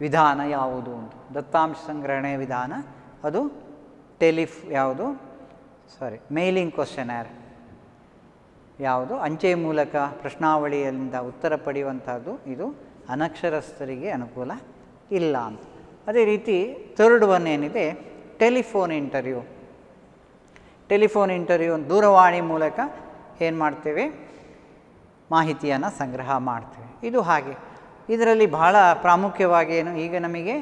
S1: ವಿಧಾನ ಯಾವುದು ಅಂತ, ದತ್ತಾಂಶ ಸಂಗ್ರಹಣೆ ವಿಧಾನ, ಅದು ಮೇಲಿಂಗ್ ಕ್ವಶನ್ನೇರ್ ಯಾವುದು, ಅಂಚೆ ಮೂಲಕ ಪ್ರಶ್ನಾವಳಿಯಿಂದ ಉತ್ತರ ಪಡೆಯುವಂಥದ್ದು, ಇದು ಅನಕ್ಷರಸ್ಥರಿಗೆ ಅನುಕೂಲ ಇಲ್ಲ ಅಂತ. ಅದೇ ರೀತಿ ಥರ್ಡ್ ಒನ್ ಏನಿದೆ, ಟೆಲಿಫೋನ್ ಇಂಟರ್ವ್ಯೂ. ಟೆಲಿಫೋನ್ ಇಂಟರ್ವ್ಯೂ ದೂರವಾಣಿ ಮೂಲಕ ಏನು ಮಾಡ್ತೇವೆ, ಮಾಹಿತಿಯನ್ನು ಸಂಗ್ರಹ ಮಾಡ್ತೇವೆ. ಇದು ಹಾಗೆ ಇದರಲ್ಲಿ ಬಹಳ ಪ್ರಾಮುಖ್ಯವಾಗಿ ಏನು, ಈಗ ನಮಗೆ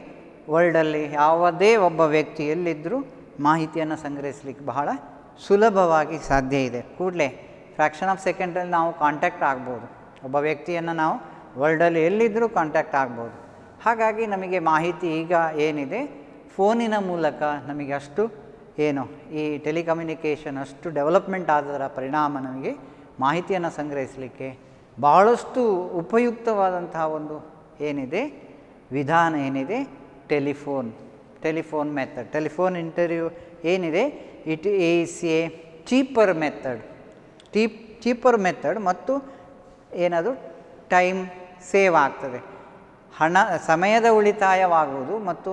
S1: ವರ್ಲ್ಡಲ್ಲಿ ಯಾವುದೇ ಒಬ್ಬ ವ್ಯಕ್ತಿ ಎಲ್ಲಿದ್ದರೂ ಮಾಹಿತಿಯನ್ನು ಸಂಗ್ರಹಿಸಲಿಕ್ಕೆ ಬಹಳ ಸುಲಭವಾಗಿ ಸಾಧ್ಯ ಇದೆ. ಕೂಡಲೇ ಫ್ರ್ಯಾಕ್ಷನ್ ಆಫ್ ಸೆಕೆಂಡಲ್ಲಿ ನಾವು ಕಾಂಟ್ಯಾಕ್ಟ್ ಆಗ್ಬೋದು, ಒಬ್ಬ ವ್ಯಕ್ತಿಯನ್ನು ನಾವು ವರ್ಲ್ಡಲ್ಲಿ ಎಲ್ಲಿದ್ದರೂ ಕಾಂಟ್ಯಾಕ್ಟ್ ಆಗ್ಬೋದು. ಹಾಗಾಗಿ ನಮಗೆ ಮಾಹಿತಿ ಈಗ ಏನಿದೆ ಫೋನಿನ ಮೂಲಕ ನಮಗೆ ಅಷ್ಟು ಈ ಟೆಲಿಕಮ್ಯುನಿಕೇಷನ್ ಅಷ್ಟು ಡೆವಲಪ್ಮೆಂಟ್ ಆದರ ಪರಿಣಾಮ ನಮಗೆ ಮಾಹಿತಿಯನ್ನು ಸಂಗ್ರಹಿಸಲಿಕ್ಕೆ ಭಾಳಷ್ಟು ಉಪಯುಕ್ತವಾದಂತಹ ಒಂದು ವಿಧಾನ ಏನಿದೆ, ಟೆಲಿಫೋನ್ ಮೆಥಡ್. ಟೆಲಿಫೋನ್ ಇಂಟರ್ವ್ಯೂ ಏನಿದೆ, it is a cheaper method, cheaper method ಮತ್ತು ಏನದು ಟೈಮ್ ಸೇವ್ ಆಗ್ತದೆ, ಸಮಯದ ಉಳಿತಾಯವಾಗುವುದು ಮತ್ತು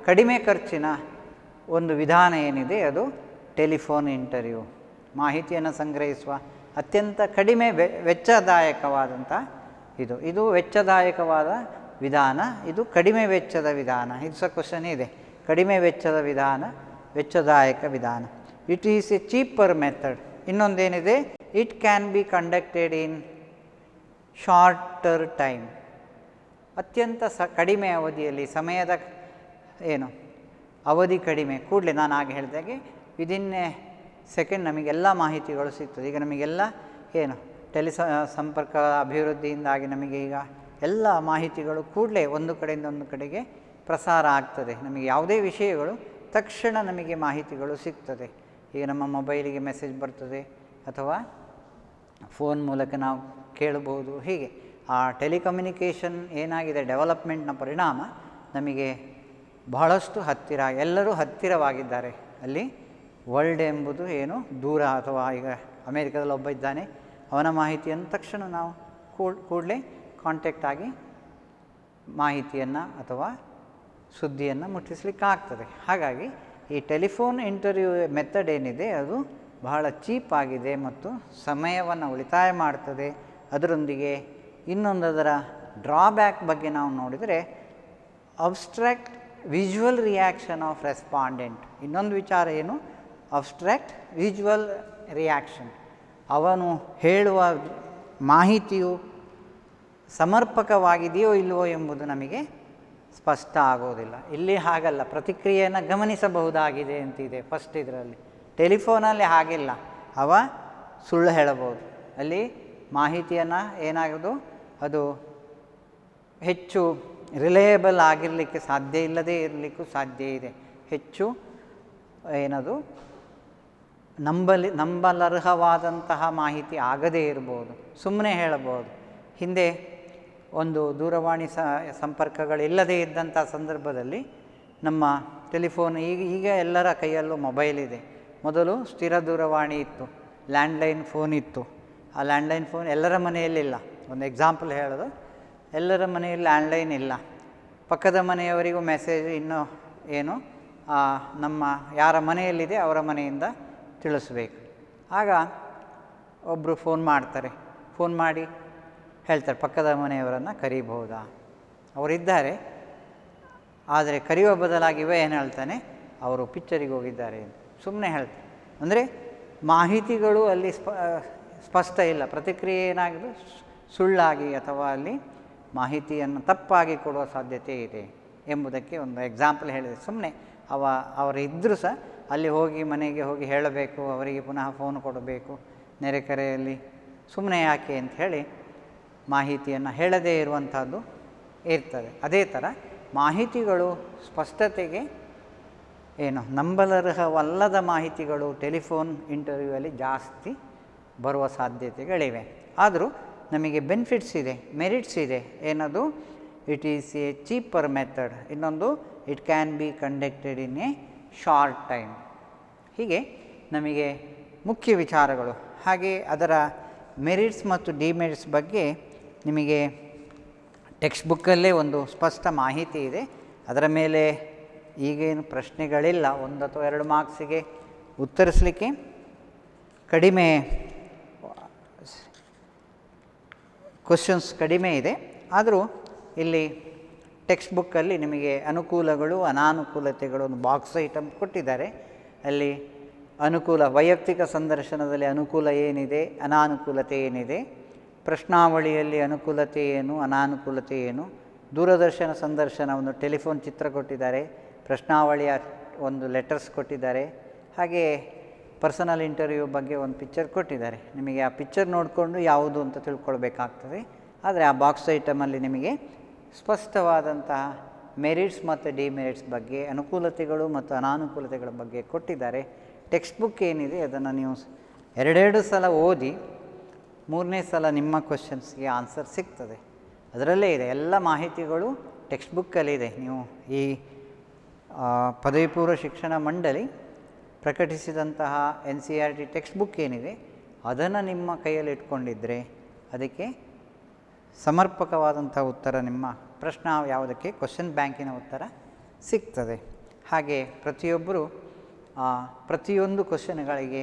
S1: ಕಡಿಮೆ ಖರ್ಚಿನ ಒಂದು ವಿಧಾನ ಏನಿದೆ ಅದು ಟೆಲಿಫೋನ್ ಇಂಟರ್ವ್ಯೂ. ಮಾಹಿತಿಯನ್ನು ಸಂಗ್ರಹಿಸುವ ಅತ್ಯಂತ ಕಡಿಮೆ ವೆಚ್ಚದಾಯಕವಾದಂಥ ಇದು ವೆಚ್ಚದಾಯಕವಾದ ವಿಧಾನ, ಇದು ಕಡಿಮೆ ವೆಚ್ಚದ ವಿಧಾನ. ಇದು ಸಹ ಕ್ವಶನ್ ಇದೆ, ಕಡಿಮೆ ವೆಚ್ಚದ ವಿಧಾನ, ವೆಚ್ಚದಾಯಕ ವಿಧಾನ. It is a cheaper method. ಇನ್ನೊಂದೇನಿದೆ, it can be conducted in shorter time. ಅತ್ಯಂತ ಕಡಿಮೆ ಅವಧಿಯಲ್ಲಿ, ಸಮಯದ ಅವಧಿ ಕಡಿಮೆ, ಕೂಡಲೇ ನಾನು ಆಗ ಹೇಳಿದಾಗೆ ವಿದಿನ್ ಎ ಸೆಕೆಂಡ್ ನಮಗೆಲ್ಲ ಮಾಹಿತಿಗಳು ಸಿಗ್ತದೆ. ಈಗ ನಮಗೆಲ್ಲ ಸಂಪರ್ಕ ಅಭಿವೃದ್ಧಿಯಿಂದಾಗಿ ನಮಗೆ ಈಗ ಎಲ್ಲ ಮಾಹಿತಿಗಳು ಕೂಡಲೇ ಒಂದು ಕಡೆಯಿಂದ ಒಂದು ಕಡೆಗೆ ಪ್ರಸಾರ ಆಗ್ತದೆ. ನಮಗೆ ಯಾವುದೇ ವಿಷಯಗಳು ತಕ್ಷಣ ನಮಗೆ ಮಾಹಿತಿಗಳು ಸಿಗ್ತದೆ. ಈಗ ನಮ್ಮ ಮೊಬೈಲಿಗೆ ಮೆಸೇಜ್ ಬರ್ತದೆ ಅಥವಾ ಫೋನ್ ಮೂಲಕ ನಾವು ಕೇಳಬಹುದು. ಹೀಗೆ ಆ ಟೆಲಿಕಮ್ಯುನಿಕೇಷನ್ ಏನಾಗಿದೆ, ಡೆವಲಪ್ಮೆಂಟ್ನ ಪರಿಣಾಮ ನಮಗೆ ಬಹಳಷ್ಟು ಹತ್ತಿರ, ಎಲ್ಲರೂ ಹತ್ತಿರವಾಗಿದ್ದಾರೆ. ಅಲ್ಲಿ ವರ್ಲ್ಡ್ ಎಂಬುದು ದೂರ, ಅಥವಾ ಈಗ ಅಮೇರಿಕಾದಲ್ಲಿ ಒಬ್ಬ ಇದ್ದಾನೆ, ಅವನ ಮಾಹಿತಿಯನ್ನು ತಕ್ಷಣ ನಾವು ಕೂಡಲೇ ಕಾಂಟ್ಯಾಕ್ಟ್ ಆಗಿ ಮಾಹಿತಿಯನ್ನು ಅಥವಾ ಸುದ್ದಿಯನ್ನು ಮುಟ್ಟಿಸಲಿಕ್ಕಾಗ್ತದೆ. ಹಾಗಾಗಿ ಈ ಟೆಲಿಫೋನ್ ಇಂಟರ್ವ್ಯೂ ಮೆಥಡ್ ಏನಿದೆ ಅದು ಬಹಳ ಚೀಪ್ ಆಗಿದೆ ಮತ್ತು ಸಮಯವನ್ನು ಉಳಿತಾಯ ಮಾಡ್ತದೆ. ಅದರೊಂದಿಗೆ ಇನ್ನೊಂದರ ಡ್ರಾಬ್ಯಾಕ್ ಬಗ್ಗೆ ನಾವು ನೋಡಿದರೆ abstract visual reaction of respondent. ಇನ್ನೊಂದು ವಿಚಾರ ಏನು, ಅಬ್ಸ್ಟ್ರಾಕ್ಟ್ ವಿಜುವಲ್ ರಿಯಾಕ್ಷನ್. ಅವನು ಹೇಳುವ ಮಾಹಿತಿಯು ಸಮರ್ಪಕವಾಗಿದೆಯೋ ಇಲ್ಲವೋ ಎಂಬುದು ನಮಗೆ ಸ್ಪಷ್ಟ ಆಗೋದಿಲ್ಲ. ಇಲ್ಲಿ ಹಾಗಲ್ಲ, ಪ್ರತಿಕ್ರಿಯೆಯನ್ನು ಗಮನಿಸಬಹುದಾಗಿದೆ ಅಂತಿದೆ ಫಸ್ಟ್ ಇದರಲ್ಲಿ. ಟೆಲಿಫೋನಲ್ಲಿ ಹಾಗಿಲ್ಲ, ಅವ ಸುಳ್ಳು ಹೇಳಬಹುದು. ಅಲ್ಲಿ ಮಾಹಿತಿಯನ್ನು ಏನಾಗೋದು, ಅದು ಹೆಚ್ಚು ರಿಲಯಬಲ್ ಆಗಿರಲಿಕ್ಕೆ ಸಾಧ್ಯ ಇಲ್ಲದೇ ಇರಲಿಕ್ಕೂ ಸಾಧ್ಯ ಇದೆ. ಹೆಚ್ಚು ನಂಬಲರ್ಹವಾದಂತಹ ಮಾಹಿತಿ ಆಗದೇ ಇರ್ಬೋದು, ಸುಮ್ಮನೆ ಹೇಳಬಹುದು. ಹಿಂದೆ ಒಂದು ದೂರವಾಣಿ ಸಂಪರ್ಕಗಳಿಲ್ಲದೇ ಇದ್ದಂಥ ಸಂದರ್ಭದಲ್ಲಿ ನಮ್ಮ ಟೆಲಿಫೋನ್, ಈಗ ಎಲ್ಲರ ಕೈಯಲ್ಲೂ ಮೊಬೈಲ್ ಇದೆ. ಮೊದಲು ಸ್ಥಿರ ದೂರವಾಣಿ ಇತ್ತು, ಲ್ಯಾಂಡ್ಲೈನ್ ಫೋನ್ ಇತ್ತು. ಆ ಲ್ಯಾಂಡ್ಲೈನ್ ಫೋನ್ ಎಲ್ಲರ ಮನೆಯಲ್ಲಿಲ್ಲ. ಒಂದು ಎಕ್ಸಾಂಪಲ್ ಹೇಳೋದು, ಎಲ್ಲರ ಮನೆಯಲ್ಲಿ ಲ್ಯಾಂಡ್ಲೈನ್ ಇಲ್ಲ. ಪಕ್ಕದ ಮನೆಯವರಿಗೂ ಮೆಸೇಜ್ ಇನ್ನೂ ನಮ್ಮ ಯಾರ ಮನೆಯಲ್ಲಿದೆ ಅವರ ಮನೆಯಿಂದ ತಿಳಿಸ್ಬೇಕು. ಆಗ ಒಬ್ಬರು ಫೋನ್ ಮಾಡ್ತಾರೆ, ಫೋನ್ ಮಾಡಿ ಹೇಳ್ತಾರೆ ಪಕ್ಕದ ಮನೆಯವರನ್ನು ಕರೀಬಹುದಾ, ಅವರಿದ್ದಾರೆ, ಆದರೆ ಕರೆಯುವ ಬದಲಾಗಿ ಏನು ಹೇಳ್ತಾನೆ, ಅವರು ಪಿಕ್ಚರಿಗೆ ಹೋಗಿದ್ದಾರೆ ಅಂತ ಸುಮ್ಮನೆ ಹೇಳ್ತಾರೆ. ಅಂದರೆ ಮಾಹಿತಿಗಳು ಅಲ್ಲಿ ಸ್ಪಷ್ಟ ಇಲ್ಲ, ಪ್ರತಿಕ್ರಿಯೆ ಏನಾಗಿದೆ ಸುಳ್ಳಾಗಿ ಅಥವಾ ಅಲ್ಲಿ ಮಾಹಿತಿಯನ್ನು ತಪ್ಪಾಗಿ ಕೊಡುವ ಸಾಧ್ಯತೆ ಇದೆ ಎಂಬುದಕ್ಕೆ ಒಂದು ಎಕ್ಸಾಂಪಲ್ ಹೇಳಿದೆ. ಸುಮ್ಮನೆ ಅವರಿದ್ದರೂ ಸಹ ಅಲ್ಲಿ ಹೋಗಿ ಮನೆಗೆ ಹೋಗಿ ಹೇಳಬೇಕು, ಅವರಿಗೆ ಪುನಃ ಫೋನ್ ಕೊಡಬೇಕು, ನೆರೆಕರೆಯಲ್ಲಿ ಸುಮ್ಮನೆ ಯಾಕೆ ಅಂತ ಹೇಳಿ ಮಾಹಿತಿಯನ್ನು ಹೇಳದೇ ಇರುವಂಥದ್ದು ಇರ್ತದೆ. ಅದೇ ಥರ ಮಾಹಿತಿಗಳು ಸ್ಪಷ್ಟತೆಗೆ ನಂಬಲರ್ಹವಲ್ಲದ ಮಾಹಿತಿಗಳು ಟೆಲಿಫೋನ್ ಇಂಟರ್ವ್ಯೂವಲ್ಲಿ ಜಾಸ್ತಿ ಬರುವ ಸಾಧ್ಯತೆಗಳಿವೆ. ಆದರೂ ನಮಗೆ ಬೆನಿಫಿಟ್ಸ್ ಇದೆ, ಮೆರಿಟ್ಸ್ ಇದೆ. ಏನದು, it is a cheaper method. ಇನ್ನೊಂದು, it can be conducted in a short time. ಹೀಗೆ ನಮಗೆ ಮುಖ್ಯ ವಿಚಾರಗಳು. ಹಾಗೆ ಅದರ ಮೆರಿಟ್ಸ್ ಮತ್ತು ಡಿಮೆರಿಟ್ಸ್ ಬಗ್ಗೆ ನಿಮಗೆ ಟೆಕ್ಸ್ಟ್ ಬುಕ್ಕಲ್ಲೇ ಒಂದು ಸ್ಪಷ್ಟ ಮಾಹಿತಿ ಇದೆ. ಅದರ ಮೇಲೆ ಈಗೇನು ಪ್ರಶ್ನೆಗಳಿಲ್ಲ, 1 ಅಥವಾ 2 ಮಾರ್ಕ್ಸಿಗೆ ಉತ್ತರಿಸಲಿಕ್ಕೆ ಕಡಿಮೆ ಕ್ವಶನ್ಸ್ ಕಡಿಮೆ ಇದೆ. ಆದರೂ ಇಲ್ಲಿ ಟೆಕ್ಸ್ಟ್ ಬುಕ್ಕಲ್ಲಿ ನಿಮಗೆ ಅನುಕೂಲಗಳು ಅನಾನುಕೂಲತೆಗಳು ಒಂದು ಬಾಕ್ಸ್ ಐಟಮ್ ಕೊಟ್ಟಿದ್ದಾರೆ. ಅಲ್ಲಿ ವೈಯಕ್ತಿಕ ಸಂದರ್ಶನದಲ್ಲಿ ಅನುಕೂಲ ಏನಿದೆ, ಅನಾನುಕೂಲತೆ ಏನಿದೆ, ಪ್ರಶ್ನಾವಳಿಯಲ್ಲಿ ಅನುಕೂಲತೆ ಏನು, ಅನಾನುಕೂಲತೆ ಏನು, ದೂರದರ್ಶನ ಸಂದರ್ಶನ ಒಂದು ಟೆಲಿಫೋನ್ ಚಿತ್ರ ಕೊಟ್ಟಿದ್ದಾರೆ, ಪ್ರಶ್ನಾವಳಿಯ ಒಂದು ಲೆಟರ್ಸ್ ಕೊಟ್ಟಿದ್ದಾರೆ, ಹಾಗೆ ಪರ್ಸನಲ್ ಇಂಟರ್ವ್ಯೂ ಬಗ್ಗೆ ಒಂದು ಪಿಕ್ಚರ್ ಕೊಟ್ಟಿದ್ದಾರೆ. ನಿಮಗೆ ಆ ಪಿಕ್ಚರ್ ನೋಡಿಕೊಂಡು ಯಾವುದು ಅಂತ ತಿಳ್ಕೊಳ್ಬೇಕಾಗ್ತದೆ. ಆದರೆ ಆ ಬಾಕ್ಸ್ ಐಟಮಲ್ಲಿ ನಿಮಗೆ ಸ್ಪಷ್ಟವಾದಂತಹ ಮೆರಿಟ್ಸ್ ಮತ್ತು ಡಿಮೆರಿಟ್ಸ್ ಬಗ್ಗೆ, ಅನುಕೂಲತೆಗಳು ಮತ್ತು ಅನಾನುಕೂಲತೆಗಳ ಬಗ್ಗೆ ಕೊಟ್ಟಿದ್ದಾರೆ. ಟೆಕ್ಸ್ಟ್ ಬುಕ್ ಏನಿದೆ ಅದನ್ನು ನೀವು 2 ಸಲ ಓದಿ 3ನೇ ಸಲ ನಿಮ್ಮ ಕ್ವಶನ್ಸ್ಗೆ ಆನ್ಸರ್ ಸಿಗ್ತದೆ. ಅದರಲ್ಲೇ ಇದೆ, ಎಲ್ಲ ಮಾಹಿತಿಗಳು ಟೆಕ್ಸ್ಟ್ ಬುಕ್ಕಲ್ಲಿದೆ. ನೀವು ಈ ಪದವಿ ಪೂರ್ವ ಶಿಕ್ಷಣ ಮಂಡಳಿ ಪ್ರಕಟಿಸಿದಂತಹ NCERT ಟೆಕ್ಸ್ಟ್ ಬುಕ್ ಏನಿದೆ ಅದನ್ನು ನಿಮ್ಮ ಕೈಯಲ್ಲಿ ಇಟ್ಕೊಂಡಿದ್ದರೆ ಅದಕ್ಕೆ ಸಮರ್ಪಕವಾದಂಥ ಉತ್ತರ, ನಿಮ್ಮ ಪ್ರಶ್ನೆ ಯಾವುದಕ್ಕೆ ಕ್ವಶನ್ ಬ್ಯಾಂಕಿನ ಉತ್ತರ ಸಿಗ್ತದೆ. ಹಾಗೆ ಪ್ರತಿಯೊಬ್ಬರು ಪ್ರತಿಯೊಂದು ಕ್ವಶನ್ಗಳಿಗೆ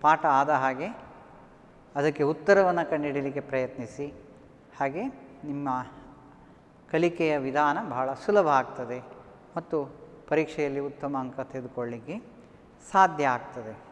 S1: ಪಾಠ ಆದ ಹಾಗೆ ಅದಕ್ಕೆ ಉತ್ತರವನ್ನು ಕಂಡುಹಿಡಲಿಕ್ಕೆ ಪ್ರಯತ್ನಿಸಿ. ಹಾಗೆ ನಿಮ್ಮ ಕಲಿಕೆಯ ವಿಧಾನ ಬಹಳ ಸುಲಭ ಆಗ್ತದೆ ಮತ್ತು ಪರೀಕ್ಷೆಯಲ್ಲಿ ಉತ್ತಮ ಅಂಕ ತೆಗೆದುಕೊಳ್ಳಲಿಕ್ಕೆ ಸಾಧ್ಯ ಆಗ್ತದೆ.